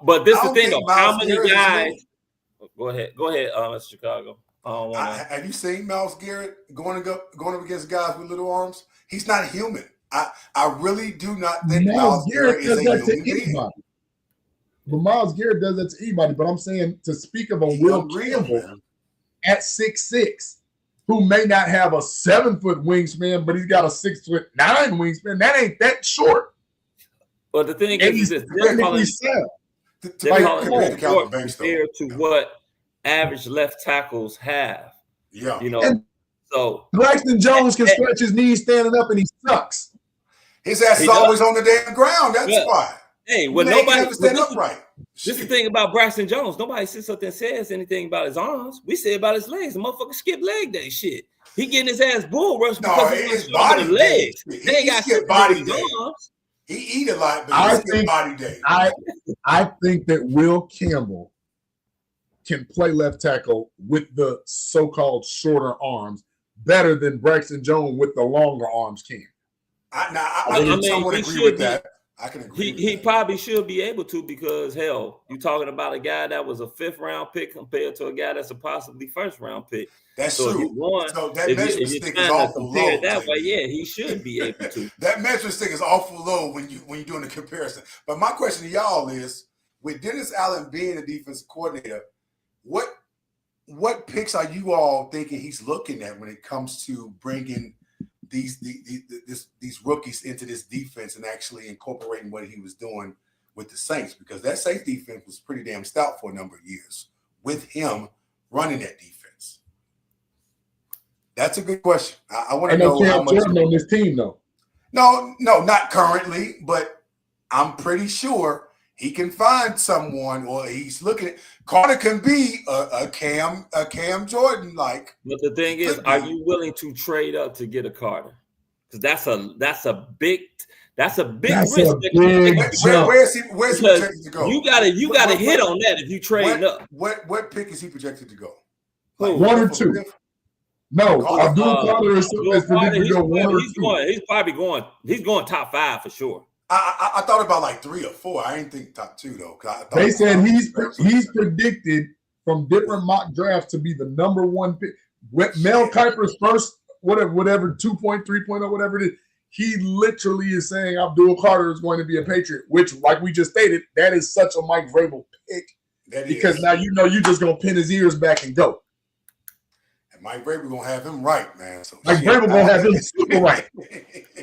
But this is the thing, though. How many guys? Go ahead, Mr. Chicago. Have you seen Myles Garrett going up against guys with little arms? He's not human. I really do not think Myles Garrett is a human being. But Myles Garrett does that to anybody. But I'm saying to speak of a Will Campbell at 6'6", who may not have a 7-foot wingspan, but he's got a 6'9" wingspan. That ain't that short. But the thing is, they're calling compared to what average left tackles have. Yeah, so Braxton Jones can stretch his knees standing up, and he sucks. His ass is always on the damn ground. That's why. Hey, well, nobody stand upright. This is the thing about Braxton Jones. Nobody sits up there and says anything about his arms. We say about his legs. The motherfucker skip leg day shit. He getting his ass bull rushed because of his body legs. They ain't got skip body day. Arms. He eat a lot, but he skip body day. I think that Will Campbell can play left tackle with the so-called shorter arms better than Braxton Jones with the longer arms can. I would agree with that. I can agree. He probably should be able to because hell, you're talking about a guy that was a 5th round pick compared to a guy that's a possibly 1st round pick. That's true. So that measuring stick is awful low. That way, yeah, he should be able to. That measuring stick is awful low when you're doing the comparison. But my question to y'all is, with Dennis Allen being the defensive coordinator, what picks are you all thinking he's looking at when it comes to bringing these rookies into this defense and actually incorporating what he was doing with the Saints? Because that Saints defense was pretty damn stout for a number of years with him running that defense. That's a good question. I want to know how much on this team, though. No, not currently, but I'm pretty sure he can find someone, or he's looking at Carter can be a Cam Jordan like. But the thing is, are you willing to trade up to get a Carter? Because that's a big risk. Where is he projected to go? You gotta hit on that if you trade up. What pick is he projected to go? Like 1 or 2. No, Abdul Carter is predicted to go 1 or 2. He's probably going. He's going top 5 for sure. I thought about like 3 or 4. I didn't think top 2 though. They said he's predicted from different mock drafts to be the number 1 pick. Mel Kiper's first whatever 2.3 or whatever it is. He literally is saying Abdul Carter is going to be a Patriot, which, like we just stated, that is such a Mike Vrabel pick. Because now you're just gonna pin his ears back and go. And Mike Vrabel gonna have him right, man. So Mike Vrabel gonna have him super right.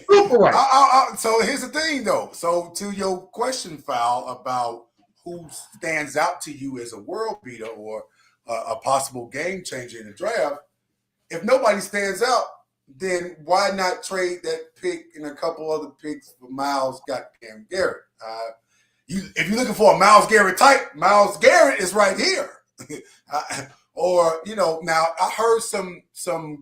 Super right. So here's the thing, though. So to your question, Foul, about who stands out to you as a world beater or a possible game changer in the draft, if nobody stands out, then why not trade that pick and a couple other picks for Myles goddamn Garrett. If you're looking for a Myles Garrett type, Myles Garrett is right here. Or, now I heard some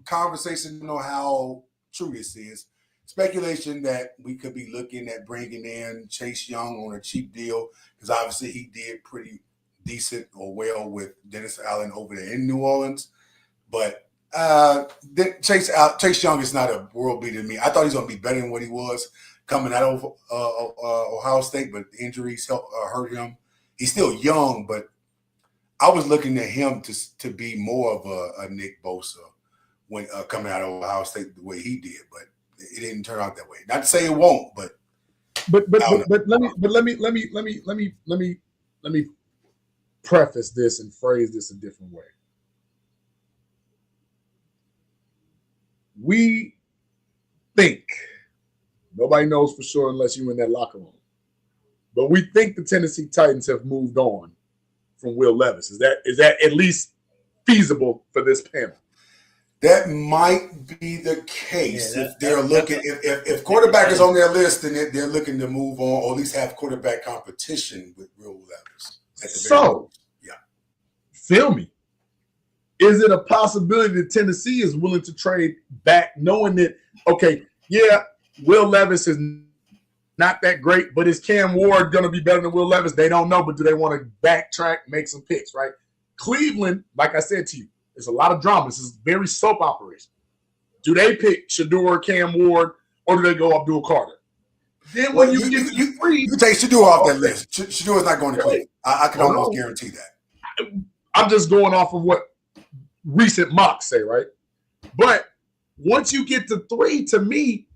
conversation, I don't know how true this is, speculation that we could be looking at bringing in Chase Young on a cheap deal, because obviously he did pretty decent or well with Dennis Allen over there in New Orleans. But Chase Young is not a world beater to me. I thought he was going to be better than what he was coming out of Ohio State, but the injuries hurt him. He's still young, but I was looking at him to be more of a Nick Bosa when coming out of Ohio State the way he did, but it didn't turn out that way. Not to say it won't, but let me preface this and phrase this a different way. We think, nobody knows for sure unless you're in that locker room, but we think the Tennessee Titans have moved on from Will Levis. Is that at least feasible for this panel? That might be the case. If they're looking, if quarterback is on their list, then they're looking to move on, or at least have quarterback competition with Will Levis. So, feel me. Is it a possibility that Tennessee is willing to trade back, knowing that, Will Levis is not that great, but is Cam Ward going to be better than Will Levis? They don't know, but do they want to backtrack, make some picks, right? Cleveland, like I said to you, there's a lot of drama. This is very soap operation. Do they pick Shador, Cam Ward, or do they go Abdul Carter? Then when you take Shador off that list. Shador is not going to Cleveland. I can almost guarantee that. I'm just going off of what recent mocks say, right? But once you get to 3, to me,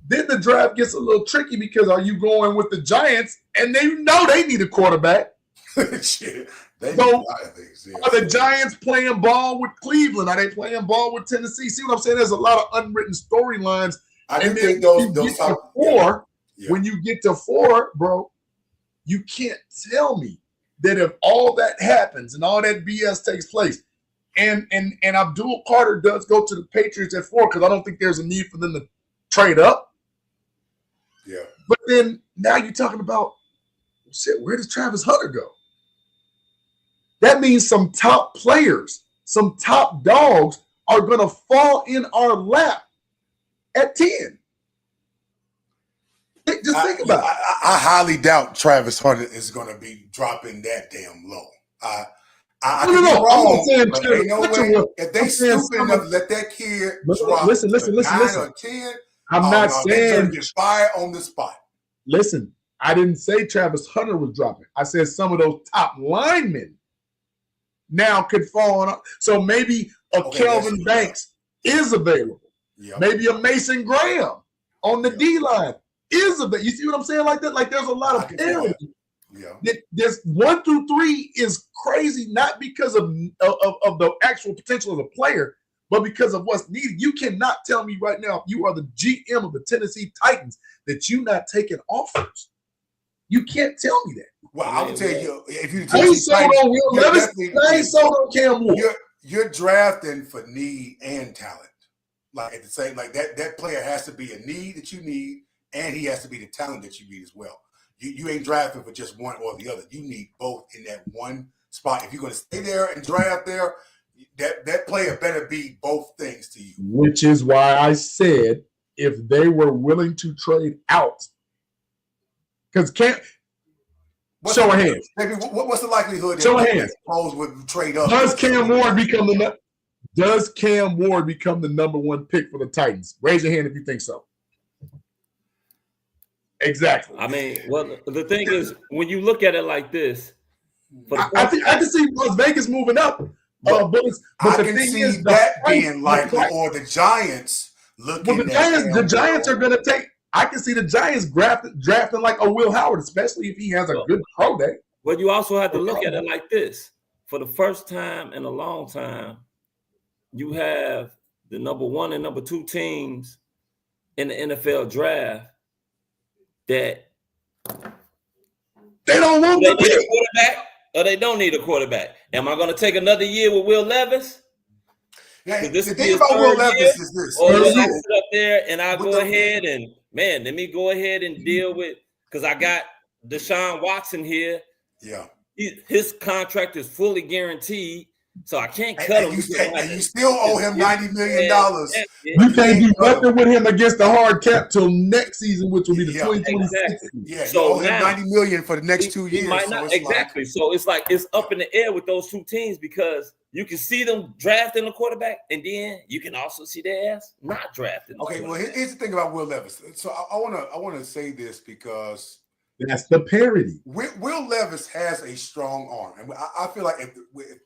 then the draft gets a little tricky, because are you going with the Giants, and they know they need a quarterback? Shit. Are the Giants playing ball with Cleveland? Are they playing ball with Tennessee? See what I'm saying? There's a lot of unwritten storylines. I think those when you get to 4, bro, you can't tell me that if all that happens and all that BS takes place, and Abdul Carter does go to the Patriots at 4, because I don't think there's a need for them to trade up. Yeah. But then now you're talking about, where does Travis Hunter go? That means some top players, some top dogs are going to fall in our lap at 10. Just think about it. I highly doubt Travis Hunter is going to be dropping that damn low. I could be wrong, but ain't no way. If they stupid enough to let that kid drop listen. 9 or 10, I'm not saying get fired on the spot. Listen, I didn't say Travis Hunter was dropping. I said some of those top linemen now could fall on. So maybe Kelvin Banks is available. Yep. Maybe a Mason Graham on the D line is available. You see what I'm saying? Like that. Like there's a lot of parity. Yeah. This 1 through 3 is crazy, not because of the actual potential of the player, but because of what's needed. You cannot tell me right now, if you are the GM of the Tennessee Titans, that you're not taking offers. You can't tell me that. Well, I will tell you, if you I ain't sold on Will Levis, I ain't sold on Cam Ward. You're drafting for need and talent. Like at the same, like that player has to be a need that you need, and he has to be the talent that you need as well. You ain't drafting for just one or the other. You need both in that one spot. If you're going to stay there and draft there, that player better be both things to you. Which is why I said if they were willing to trade out, because show of hands. Maybe what's the likelihood show of that hands would trade up? Does Cam Ward become the number 1 pick for the Titans? Raise your hand if you think so. Exactly. I mean, well, the thing is, when you look at it like this, I can see Las Vegas moving up. But I the can thing see is, that being likely, or the Giants looking. Well, the Giants are going to take. I can see the Giants drafting like a Will Howard, especially if he has a good pro day. But you also have to look at it like this: for the first time in a long time, you have the number 1 and number 2 teams in the NFL draft that they don't want to need a quarterback, or they don't need a quarterback. Am I going to take another year with Will Levis? Yeah, This the will be thing his about Will third year. Levis is this. Or will I So, sit up there and I'll with go the- ahead and let me go ahead and deal with because I got Deshaun Watson here. Yeah. His contract is fully guaranteed, so I can't cut him. And you still owe him $90 million. You can't do nothing with him against the hard cap till next season, which will be the 2026 exactly. Yeah, so you owe him now, $90 million for the next 2 years. Might not, exactly. So it's like it's up in the air with those two teams because you can see them drafting a quarterback, and then you can also see their ass not drafting. Okay, well, here's the thing about Will Levis. So I wanna say this because that's the parity. Will Levis has a strong arm, and I feel like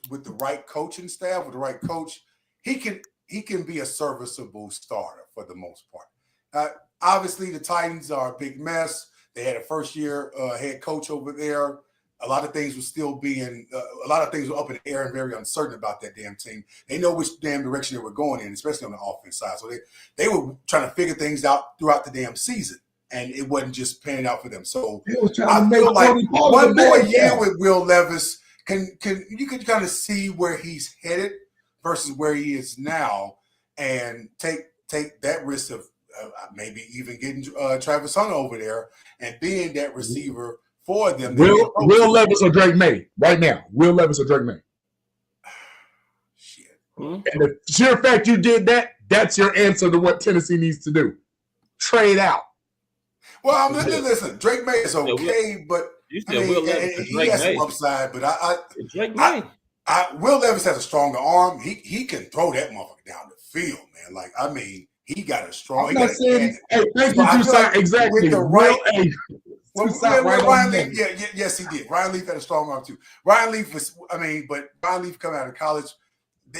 with the right coaching staff, with the right coach, he can be a serviceable starter for the most part. Obviously, the Titans are a big mess. They had a first-year head coach over there. A lot of things were still being, a lot of things were up in the air and very uncertain about that damn team. They know which damn direction they were going in, especially on the offense side. So they were trying to figure things out throughout the damn season. And it wasn't just panning out for them. So I feel like one more year with Will Levis you could kind of see where he's headed versus where he is now, and take that risk of maybe even getting Travis Hunter over there and being that receiver for them. Will Levis or Drake May right now? Will Levis or Drake May? Shit. And the sheer fact you did that, that's your answer to what Tennessee needs to do. Trade out. Well, listen, Drake May is okay, but he has some upside. But Will Levis has a stronger arm. He can throw that motherfucker down the field, man. Like, I mean, he got a strong. I'm not saying, thank you, Toussaint. Exactly. With the right. Ryan Leaf, yes, he did. Ryan Leaf had a strong arm too. Ryan Leaf but Ryan Leaf coming out of college,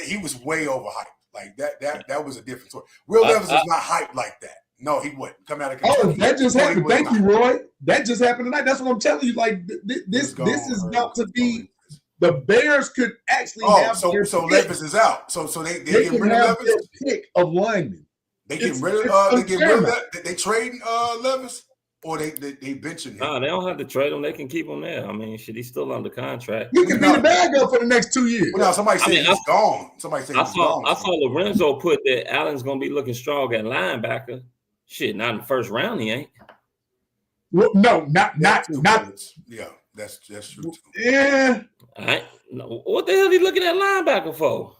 he was way overhyped. Like that was a different story. Will Levis is not hyped like that. No, he wouldn't come out of Kentucky. Oh, that just happened. Thank you, Roy. That just happened tonight. That's what I'm telling you. Like this is about to be. The Bears could actually have. So Levis is out. So they get rid of Levis. Pick of linemen. They get rid of they trading Levis, or they benching him. No, they don't have to trade him. They can keep him there. I mean, shit, he's still under contract. He can be the backup for the next 2 years. Well, somebody said he's gone. Somebody said he's gone. I saw Lorenzo put that Allen's going to be looking strong at linebacker. Shit, not in the first round, he ain't. Well, no, not. Yeah, that's true too. Yeah. What the hell are he looking at linebacker for?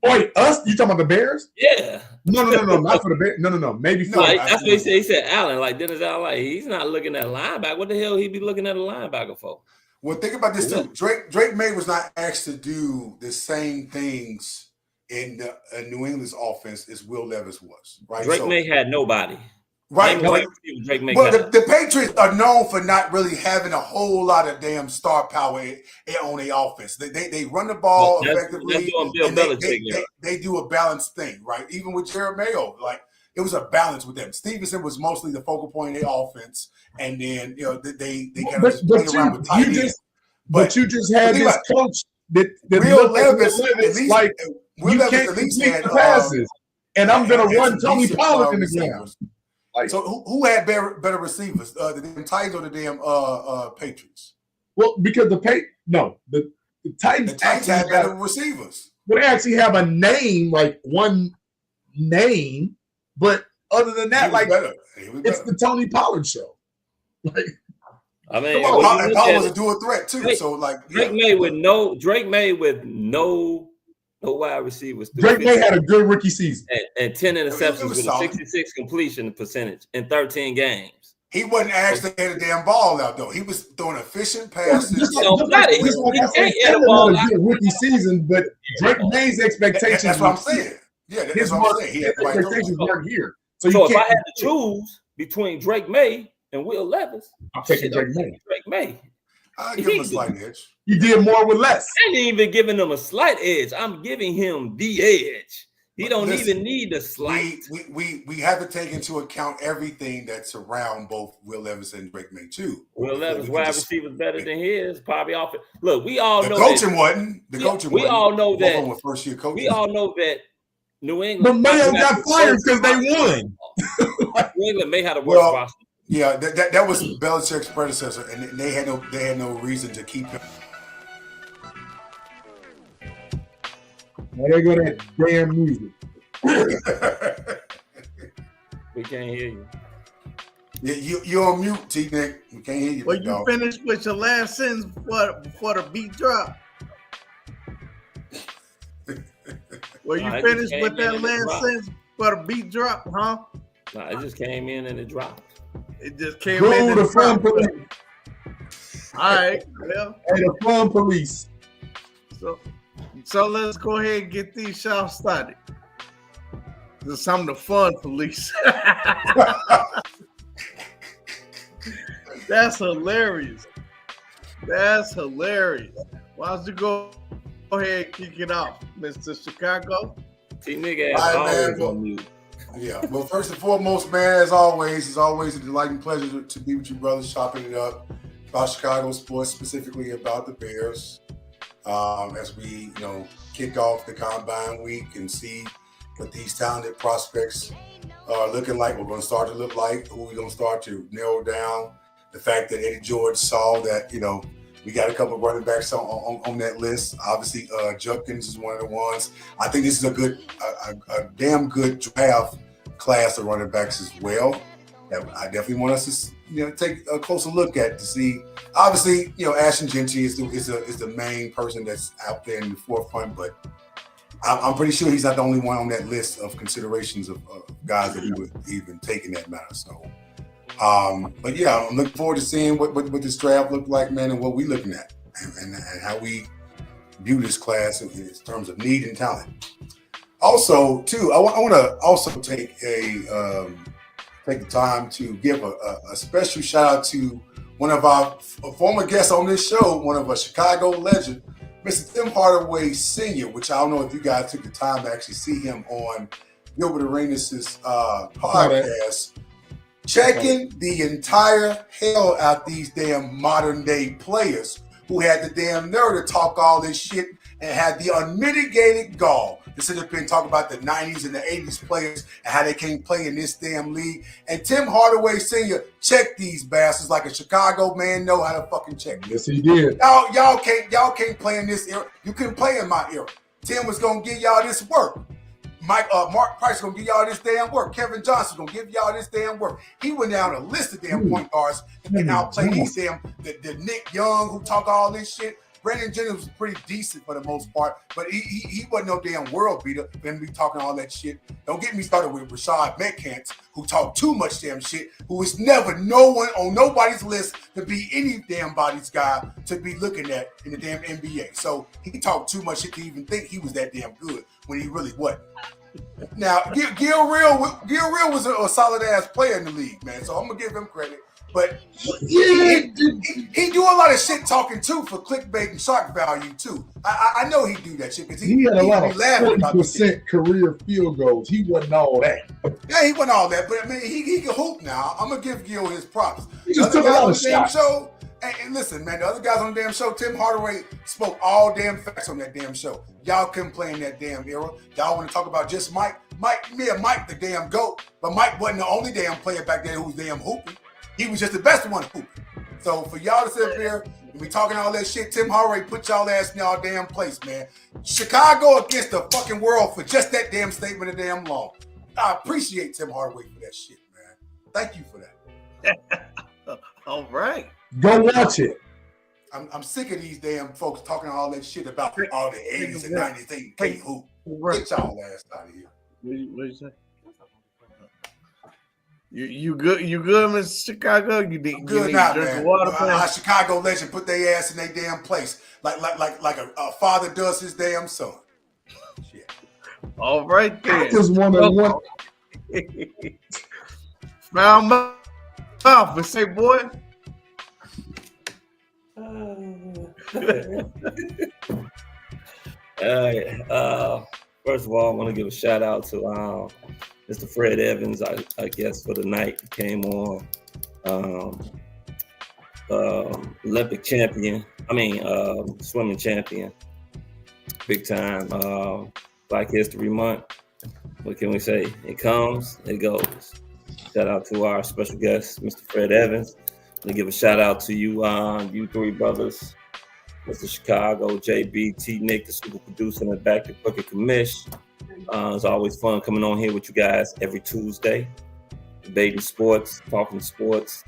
Wait, us? You talking about the Bears? Yeah. No, not for the Bears. No. Maybe for. That's what he said. He said Allen, like Dennis Allen, like he's not looking at linebacker. What the hell he be looking at a linebacker for? Well, think about this too. Drake May was not asked to do the same things in the New England's offense as Will Levis was, right? Drake May had nobody. Right. Drake May the Patriots are known for not really having a whole lot of damn star power on their offense. They run the ball effectively. They do a balanced thing, right? Even with Jared Mayo, like it was a balance with them. Stevenson was mostly the focal point of their offense, and then they kind of just played around with tight ends. But you just had this coach that Will Levis, like you can't complete the passes, and I'm going to run Tony Pollard in the ground. Like, so who had better receivers, the damn Titans or the damn Patriots? Well, because the Titans had better receivers. Well, they actually have a name, like one name, but other than that, like it's the Tony Pollard show. Like, I mean, Pollard was a dual threat too. So like Drake May with no wide receivers. Drake May had a good rookie season and 10 interceptions with a 66 completion percentage in 13 games. He wasn't asked to hit a damn ball out though. He was throwing efficient passes. He can't hit a ball out. Rookie season, but Drake May's expectations. That's what I'm saying. Yeah, that's what I'm saying. His expectations weren't here. So if I had to choose between Drake May and Will Levis, I'm taking Drake May. Drake May. I give him a slight edge. You did more with less. I ain't even giving him a slight edge. I'm giving him the edge. He don't even need the slight. We have to take into account everything that's around both Will Levis and Drake May too. Will Levis wide receiver better than his. Probably off. Look, we all know coaching wasn't. The coaching we all know that. Both first year coaches. We all know that New England. But Mayo got fired because they won. New England may have a worse roster. Yeah, that was Belichick's predecessor, and they had no reason to keep him. Now they go that damn music. We can't hear you. You're on mute, Tnic. We can't hear you. Well, you finished with your last sentence before the beat drop. Well, you finished with that last sentence before the beat drop, huh? No, it just came in and it dropped. It just came in and dropped. All right, well. Hey, the fun police. So let's go ahead and get these shots started. This I'm the fun police. That's hilarious. That's hilarious. Why don't you go ahead and kick it off, Mr. Chicago? Tnic always on mute. Yeah. Well, first and foremost, man, as always, it's always a delight and pleasure to be with you brothers, chopping it up about Chicago sports, specifically about the Bears. As we, kick off the combine week and see what these talented prospects are looking like. We're going to start to look like who we're going to start to narrow down. The fact that Eddie George saw that, we got a couple of running backs on that list. Obviously, Judkins is one of the ones. I think this is a damn good draft class of running backs as well. That I definitely want us to take a closer look at to see. Obviously, Ashton Gentry is the main person that's out there in the forefront, but I'm pretty sure he's not the only one on that list of considerations of guys that we would even take in that matter. So, but yeah, I'm looking forward to seeing what this draft look like, man, and what we're looking at, and how we view this class in terms of need and talent. Also, too, I want to also take the time to give a special shout out to one of our former guests on this show, one of a Chicago legend, Mr. Tim Hardaway Sr., which I don't know if you guys took the time to actually see him on Gilbert Arenas' podcast, checking the entire hell out these damn modern day players who had the damn nerve to talk all this shit and had the unmitigated gall to sit up here and talk about the 90s and the 80s players and how they can't play in this damn league. And Tim Hardaway Sr. checked these bastards like a Chicago man know how to fucking check. Yes, he did. Y'all can't play in this era. You couldn't play in my era. Tim was gonna give y'all this work. Mark Price gonna give y'all this damn work. Kevin Johnson gonna give y'all this damn work. He went down a list of damn point guards and outplayed these damn the Nick Young who talk all this shit. Brandon Jennings was pretty decent for the most part, but he wasn't no damn world beater for him to be talking all that shit. Don't get me started with Rashad Metcalf, who talked too much damn shit, who was never no one on nobody's list to be any damn body's guy to be looking at in the damn NBA. So he talked too much shit to even think he was that damn good when he really wasn't. Now, Gil Real was a solid ass player in the league, man. So I'm gonna give him credit. But he do a lot of shit talking too for clickbait and shock value too. I know he do that shit because he had a lot of 40% career field goals. He wasn't all that. Yeah, he wasn't all that, but I mean he can hoop now. I'm gonna give Gil his props. He just took a lot of shots. Show, and listen, man, the other guys on the damn show, Tim Hardaway spoke all damn facts on that damn show. Y'all couldn't play in that damn era. Y'all want to talk about just Mike, the damn GOAT, but Mike wasn't the only damn player back there who was damn hooping. He was just the best one hooping. So for y'all to sit there and be talking all that shit, Tim Hardaway put y'all ass in y'all damn place, man. Chicago against the fucking world for just that damn statement of damn law. I appreciate Tim Hardaway for that shit, man. Thank you for that. All right. Go watch it. I'm sick of these damn folks talking all that shit about all the 80s and 90s. They can't hoop. Get y'all ass out of here. What you say? You good, Mr. Chicago? You need now, drink man. water, A Chicago legend put their ass in their damn place, like a father does his damn son. Shit. All right, then. I just want to Found mouth and say, boy. All right. First of all, I want to give a shout out to Mr. Fred Evans, I guess, for the night. He came on. Olympic champion. Swimming champion. Big time. Black History Month. What can we say? It comes, it goes. Shout out to our special guest, Mr. Fred Evans. I'm gonna give a shout out to you, you three brothers Mr. Chicago, JB, Tnic, the super producer in the back, the Crooked Commish. It's always fun coming on here with you guys every Tuesday. Debating sports, talking sports,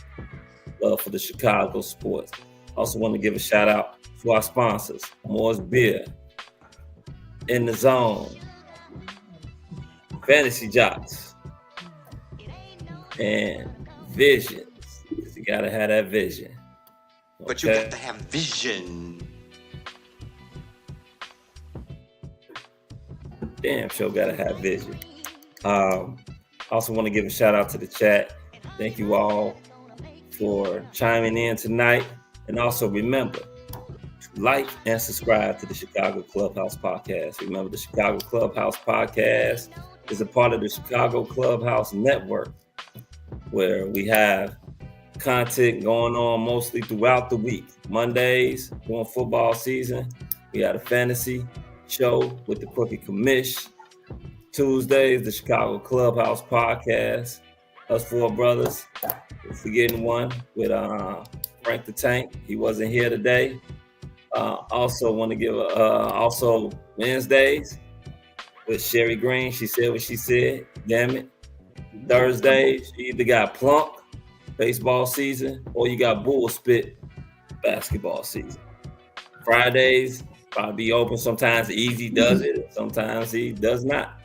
love for the Chicago sports. Also want to give a shout out to our sponsors, Moore's Beer, In the Zone, Fantasy Jocks, and Visions. You gotta have that vision. Okay? But you got to have vision. Damn sure gotta have vision. Also want to give a shout out to the chat. Thank you all for chiming in tonight. And also remember to like and subscribe to the Chicago Clubhouse Podcast. Remember, the Chicago Clubhouse Podcast is a part of the Chicago Clubhouse Network, where we have content going on mostly throughout the week. Mondays, during football season, we had a fantasy show with the Crooked Commish. Tuesdays, the Chicago Clubhouse Podcast. Us four brothers. We're forgetting one with Frank the Tank. He wasn't here today. Also want to give also Wednesdays with Sherry Green. She said what she said. Damn it. Thursdays, you either got Plunk, baseball season, or you got Bull Spit, basketball season. Fridays, probably be open. Sometimes Easy does it. Sometimes he does not.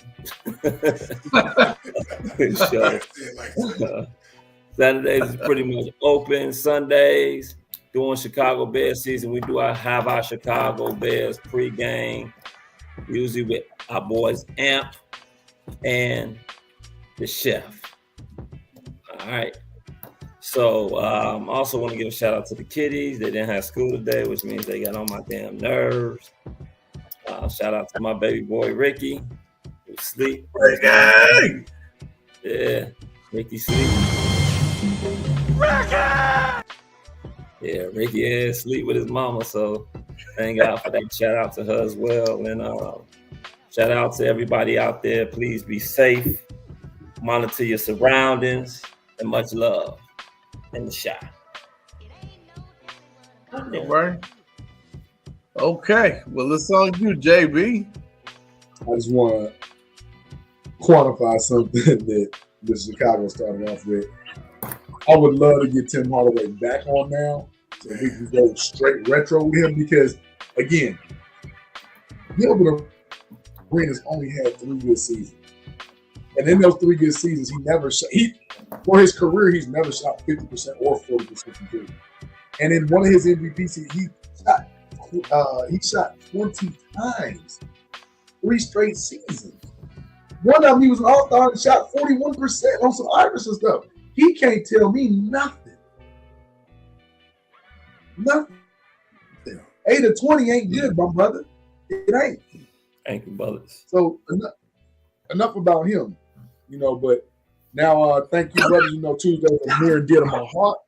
Saturdays is pretty much open. Sundays, during Chicago Bears season, we do have our Chicago Bears pregame, usually with our boys Amp and the Chef. All right. So also want to give a shout out to the kiddies. They didn't have school today, which means they got on my damn nerves. Shout out to my baby boy Ricky, who sleep. Ricky! Yeah, Ricky sleep. Ricky! Yeah, Ricky is sleep with his mama, so thank God for that. Shout out to her as well. And shout out to everybody out there. Please be safe. Monitor your surroundings, and much love in the shot. All right. Okay. Well, it's on you, JB. I just want to quantify something that the Chicago started off with. I would love to get Tim Hardaway back on now so we can go straight retro with him because, again, Gilbert Arenas only had 3 good seasons. And in those 3 good seasons, he never shot. For his career, he's never shot 50% or 40% from three. And in one of his MVPs, he shot 20 times, 3 straight seasons. One of them, he was an all-star and shot 41% on some Iverson stuff. He can't tell me nothing. Nothing. 8 of 20 ain't good, my brother. It ain't. Thank you, brothers. So enough about him, but now thank you, brother. Tuesdays are near and dear to my heart.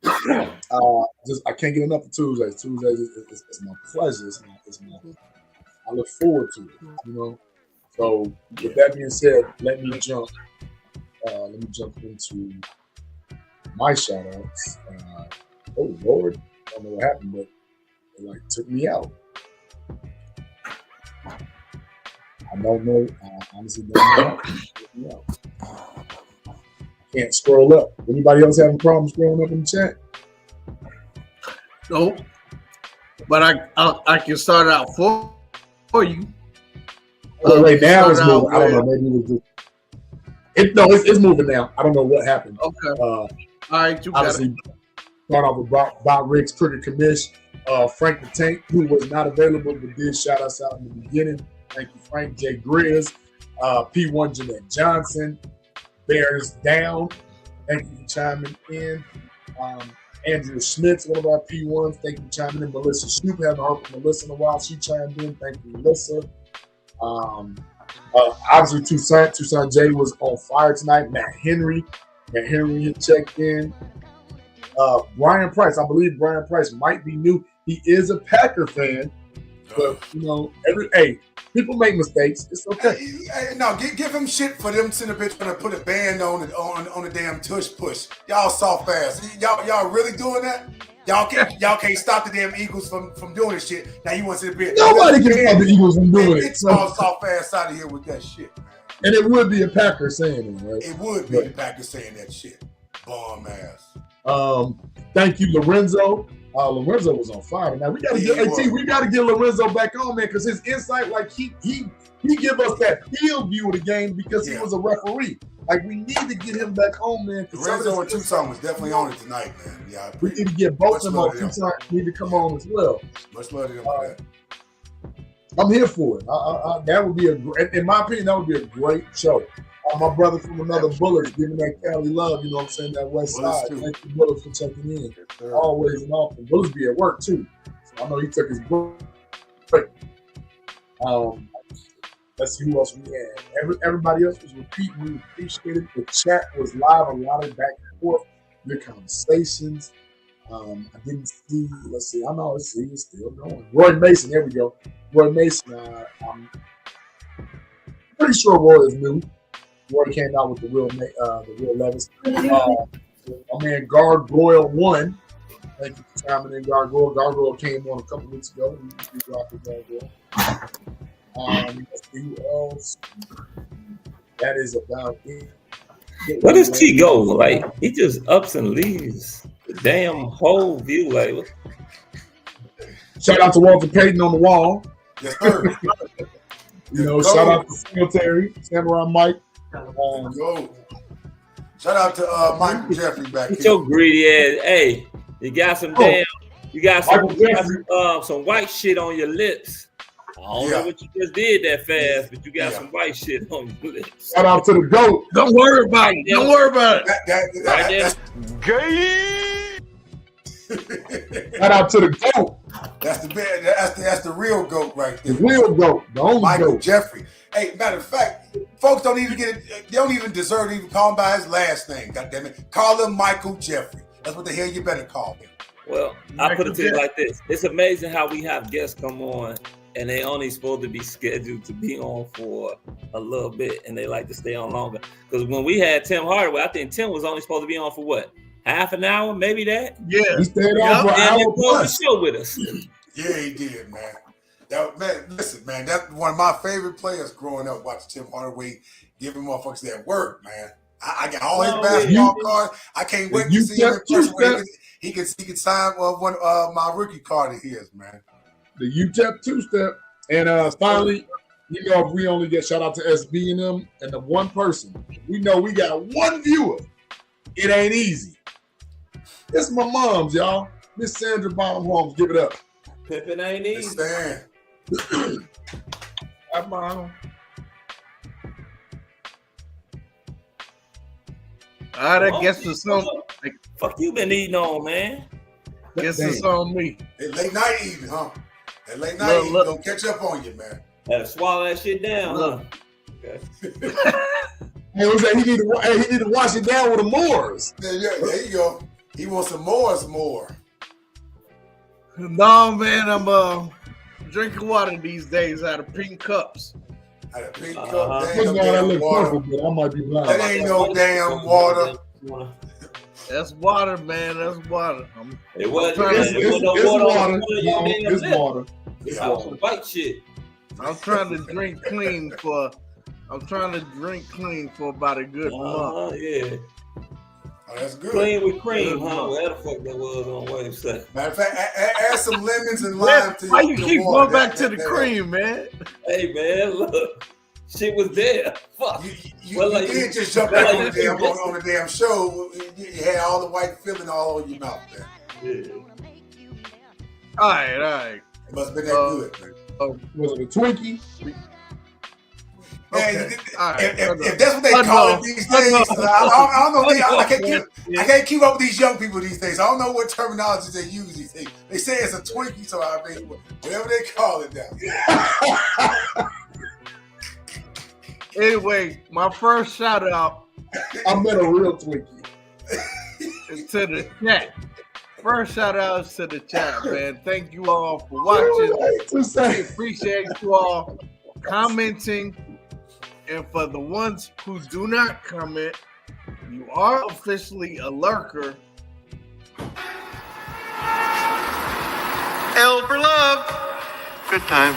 I can't get enough of Tuesdays. Tuesdays is my pleasure. I look forward to it, So with that being said, let me jump into my shout outs. Oh Lord, I don't know what happened, but it took me out. I don't know. I honestly don't know. Can't scroll up. Anybody else having problems scrolling up in the chat? Nope. But I can start out for you. Right now it's moving. I don't know. Maybe it was just. It's moving now. I don't know what happened. Okay. All right. You obviously, got it. Start off with Bob Riggs, Crooked Commish, Frank the Tank, who was not available but did shout us out in the beginning. Thank you, Frank. Jay Grizz, P1 Jeanette Johnson, Bears Down. Thank you for chiming in. Andrew Schmitz, one of our P1s. Thank you for chiming in. Melissa Snoop, haven't heard from Melissa in a while. She chimed in. Thank you, Melissa. Obviously, Tucson J was on fire tonight. Matt Henry had checked in. Brian Price, I believe Brian Price might be new. He is a Packer fan, but people make mistakes. It's okay. No, give him shit for them sitting up here trying to put a band on the damn tush push. Y'all soft ass. Y'all really doing that? Y'all can't stop the damn Eagles from doing this shit. Now you want to sit there? Nobody can stop the Eagles from doing it. Get small soft ass out of here with that shit, man. And it would be a Packer saying it, right? It would be the Packers saying that shit. Bum ass. Thank you, Lorenzo. Lorenzo was on fire. Now we gotta get Lorenzo back on, man, because his insight, like he give us that field view of the game because he was a referee. Like we need to get him back on, man. Lorenzo and Tucson was definitely on it tonight, man. Yeah, we need to get both of them on. Tucson need to come on as well. Much love to them for that. I'm here for it. That would be in my opinion, that would be a great show. My brother from another Bullets giving that Cali love, you know what I'm saying, that West Side. Thank you, Bullets, for checking in. Always and often. Bullets be at work too. So I know he took his break. Let's see who else we had. Everybody else was repeating. We appreciated. The chat was live, a lot of back and forth, good conversations. I didn't see, let's see, I know it's still going. Roy Mason, there we go. Roy Mason, I'm pretty sure Roy is new. Roy came out with the Will Levis. My man Gargoyle 1. Thank you for chiming in, Gargoyle. Gargoyle came on a couple weeks ago. We dropped the Gargoyle. Let's see who else. That is about it. Where does T go? Like, he just ups and leaves the damn whole view. Like, shout out to Walter Payton on the wall. Yes, sir. Shout out to Singletary, Samurai Mike. Shout out to Michael Jeffrey back here. Your greedy ass. Hey, you got some some white shit on your lips. I don't know what you just did that fast, but you got some white shit on your lips. Shout out to the GOAT. Don't worry about it. Don't worry about it. That's gay. Shout out to the GOAT. That's the real GOAT right there. The real GOAT. The only Michael GOAT. Jeffrey. Hey, matter of fact, folks don't even get it. They don't even deserve to even call him by his last name. God damn it. Call him Michael Jeffrey. That's what the hell you better call him. Well, I put it to you like this. It's amazing how we have guests come on and they only supposed to be scheduled to be on for a little bit and they like to stay on longer. Because when we had Tim Hardaway, I think Tim was only supposed to be on for what? Half an hour, maybe that? Yeah. He stayed on for an hour plus. The show with us. Yeah, he did, man. Listen, man, that's one of my favorite players growing up, watching Tim Hardaway giving motherfuckers that work, man. I got all his basketball cards. I can't wait to see him in person where he can sign one my rookie card of his, man. The UTEP two-step. And finally, if we only get shout out to SB and them and the one person. We know we got one viewer. It ain't easy. It's my mom's, y'all. Miss Sandra Bottom Holmes. Give it up. Pippin ain't easy. Hi, Mom. I guess it's on. Fuck you been eating on, man. Guess it's on me. Hey, late night eating, huh? That late night eating gonna catch up on you, man. Had to swallow that shit down, huh? Okay. He need to wash it down with the Moors. There you go. He wants some more. No, man, I'm drinking water these days out of pink cups. Out of pink cup, Damn water. Purple, I might be blind. That ain't no damn water. That's water, man. That's water. It was water. It's some white shit. I'm trying to drink clean for about a good month. Yeah. Oh, that's good. Clean with cream, huh? Where the fuck that was on website? Matter of fact, add some lemons and lime to why you keep going back to the cream, man? Hey, man, look. Shit was there. Fuck. You did just jump back on the damn show. You had all the white filling all over your mouth, man. Yeah. All right. It must have been that good, man. Was it a Twinkie? Okay. If that's what they call it these days, I don't know. I can't keep up with these young people these days. I don't know what terminology they use these days. They say it's a Twinkie, so I mean, whatever they call it now. Anyway, my first shout out. I met a real Twinkie. To the chat. First shout out to the chat, man. Thank you all for watching. We appreciate you all commenting. And for the ones who do not comment, you are officially a lurker. L for love. Good times.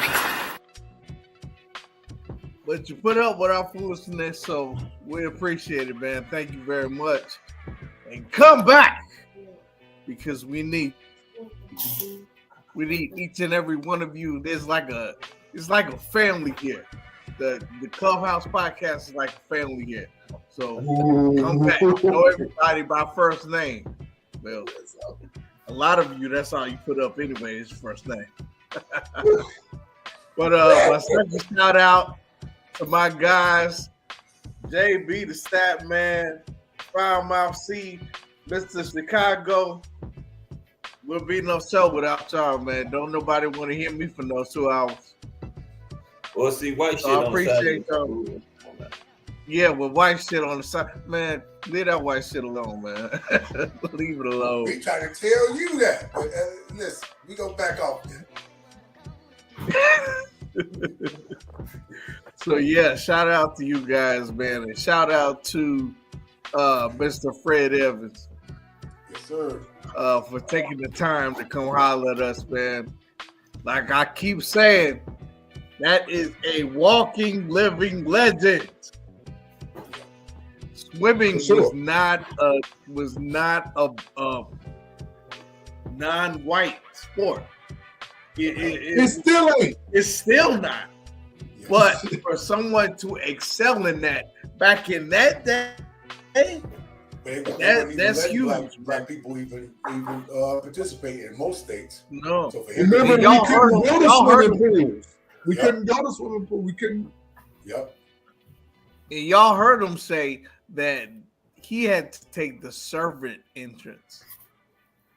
But you put up with our foolishness, so we appreciate it, man. Thank you very much. And come back, because we need each and every one of you. It's like a family here. The Clubhouse podcast is like a family here. So come back. Know everybody by first name. Well, a lot of you, that's all you put up anyway, is first name. But my second shout out to my guys, JB the Stat Man, Foulmouth C, Mr. Chicago. We'll be no show without y'all, man. Don't nobody want to hear me for no 2 hours. Well, see, white shit I on appreciate the y'all. Yeah, with white shit on the side, man. Leave that white shit alone, man. Leave it alone. We trying to tell you that, but listen, we go back off there. So yeah, shout out to you guys, man, and shout out to Mr. Fred Evans. Yes, sir. For taking the time to come holler at us, man. Like I keep saying, that is a walking, living legend. Swimming was not a non-white sport. It still ain't. It's still not. Yes. But for someone to excel in that back in that day, that's huge. Black people even participate in most states. No. So remember, we couldn't go to swimming pools. We couldn't go to swimming pool. We couldn't. Yep. And y'all heard him say that he had to take the servant entrance.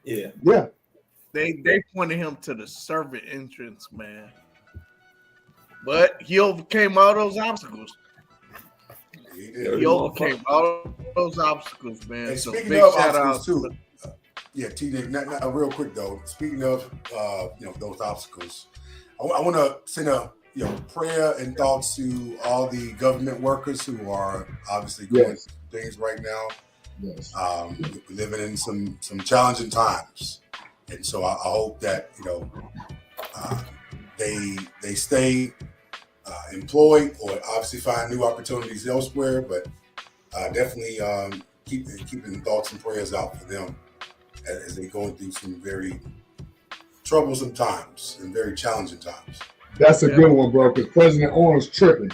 Yeah. Yeah. They pointed him to the servant entrance, man. But he overcame all those obstacles. He overcame all those obstacles, man. And so speaking big of shout obstacles out too. Yeah, Tnic, not real quick though. Speaking of those obstacles, I want to send a prayer and thoughts to all the government workers who are obviously going through things right now. Yes. We're living in some challenging times, and so I hope that they stay employed or obviously find new opportunities elsewhere, but definitely keeping thoughts and prayers out for them as they go through some very troublesome times and very challenging times. That's a good one, bro, because President Owen's tripping.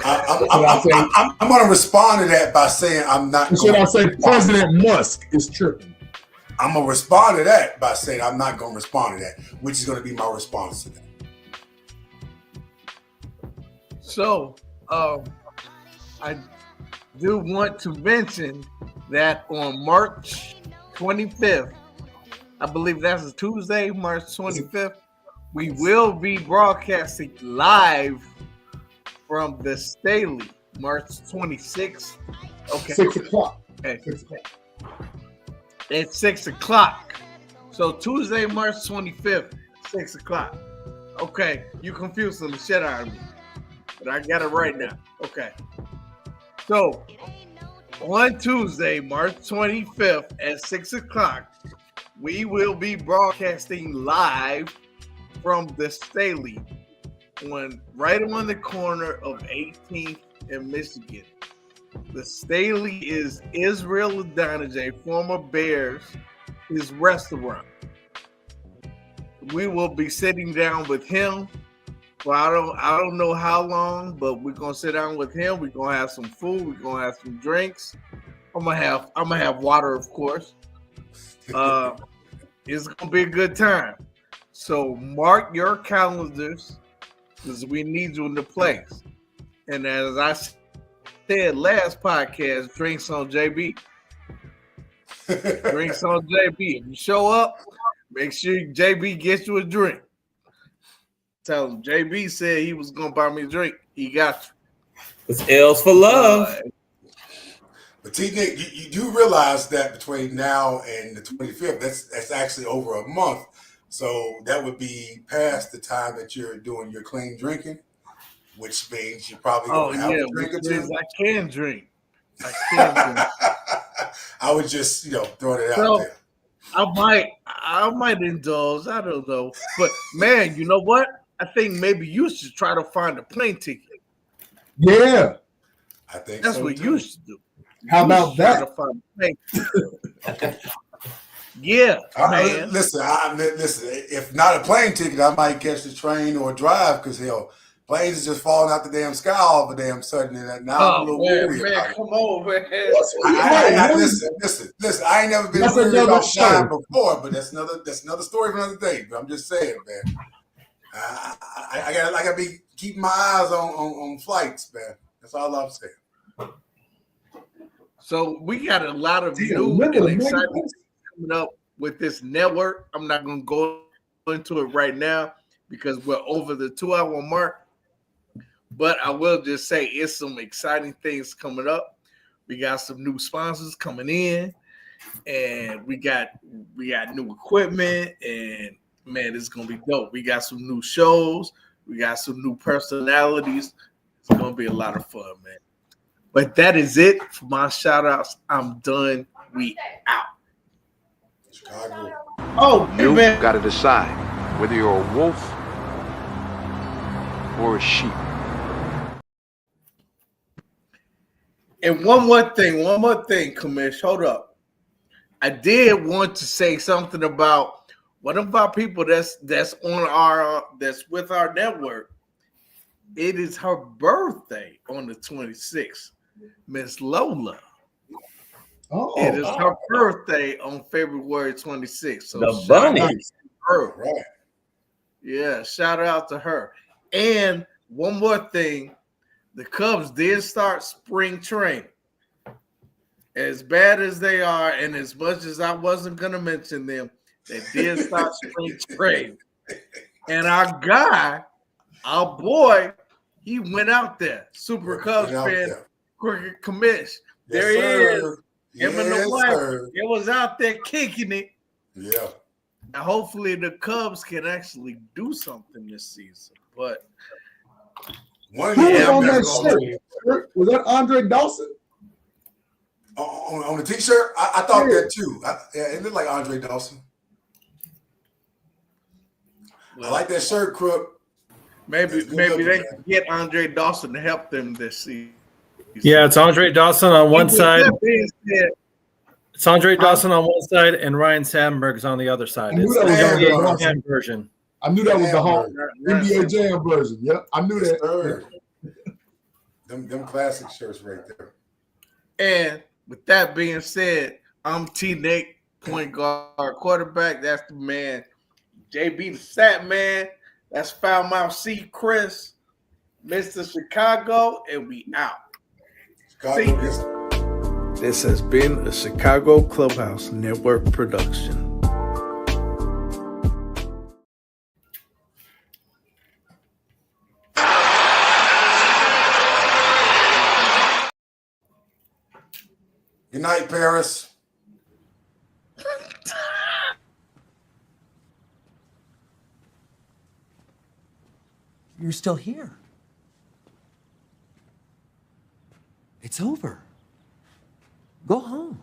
I'm going to respond to that by saying I'm not. Should I say President Musk is tripping? I'm going to respond to that by saying I'm not going to respond to that, which is going to be my response to that. So, I do want to mention that on March 25th, I believe that's a Tuesday, March 25th, we will be broadcasting live from the Staley, March 26th. Okay. 6 o'clock. Okay. 6 o'clock. At 6 o'clock. So Tuesday, March 25th, 6 o'clock. Okay, you confusing the shit out of me. But I got it right now. Okay. So on Tuesday, March 25th at 6 o'clock, we will be broadcasting live from the Staley right on the corner of 18th and Michigan. The Staley is Israel Adonijah, former Bears, his restaurant. We will be sitting down with him. Well, I don't know how long, but we're gonna sit down with him. We're gonna have some food. We're gonna have some drinks. I'm gonna have water, of course. It's gonna be a good time. So mark your calendars because we need you in the place. And as I said last podcast, drinks on JB. Drinks on JB. If you show up, make sure JB gets you a drink. Tell him JB said he was gonna buy me a drink. He got you. It's L's for love. But Tnic, you do realize that between now and the 25th, that's actually over a month. So that would be past the time that you're doing your clean drinking, which means you're probably going to have a drink or two. I can drink. I can drink. I would just, throwing it out there. I might indulge. I don't know, but man, you know what? I think maybe you should try to find a plane ticket. Yeah, I think That's so what too. you should do. How You about should try that? to find a plane ticket. Yeah, man. Listen, listen. If not a plane ticket, I might catch the train or drive because hell, planes is just falling out the damn sky all of a damn sudden, and now I'm a little man, worried about it. come on, man. Listen. I ain't never been That's weary another about flying show. before, but that's another story for another day. But I'm just saying, man. I gotta be keeping my eyes on flights, man. That's all I'm saying. So we got a lot of Damn, new remember and the exciting Mega things coming up with this network. I'm not gonna go into it right now because we're over the 2-hour mark. But I will just say it's some exciting things coming up. We got some new sponsors coming in, and we got new equipment, and man, it's gonna be dope. We got some new shows, we got some new personalities. It's gonna be a lot of fun, man. But that is it for my shout outs. I'm done. We out. Chicago. Oh, You man. got to decide whether you're a wolf or a sheep. And one more thing, Commish. Hold up. I did want to say something about one of our people that's on our that's with our network. It is her birthday on the 26th, Miss Lola. Oh, it is her birthday on February 26th. So the bunny. Her. Right. Yeah, shout out to her. And one more thing, the Cubs did start spring training. As bad as they are, and as much as I wasn't going to mention them, they did start spring training. And our guy, our boy, he went out there. Super Cubs fan, Cricket Commish. There he is. Him and the wife. It was out there kicking it. Yeah. And hopefully the Cubs can actually do something this season. But who was on that shirt? Was that Andre Dawson? On the T-shirt, I thought that too. It looked like Andre Dawson. I like that shirt, Crook. Maybe they can get Andre Dawson to help them this season. Yeah, it's Andre Dawson on one side. It's Andre Dawson on one side and Ryan Sandberg's on the other side. It's the NBA Jam version. I knew that was the whole NBA Jam version. Yep, I knew that. Them classic shirts right there. And with that being said, I'm Tnic, point guard, quarterback. That's the man. JB the Stat Man. That's Foul Mouth C. Chris, Mr. Chicago, and we out. This has been a Chicago Clubhouse Network production. Good night, Paris. You're still here. It's over. Go home.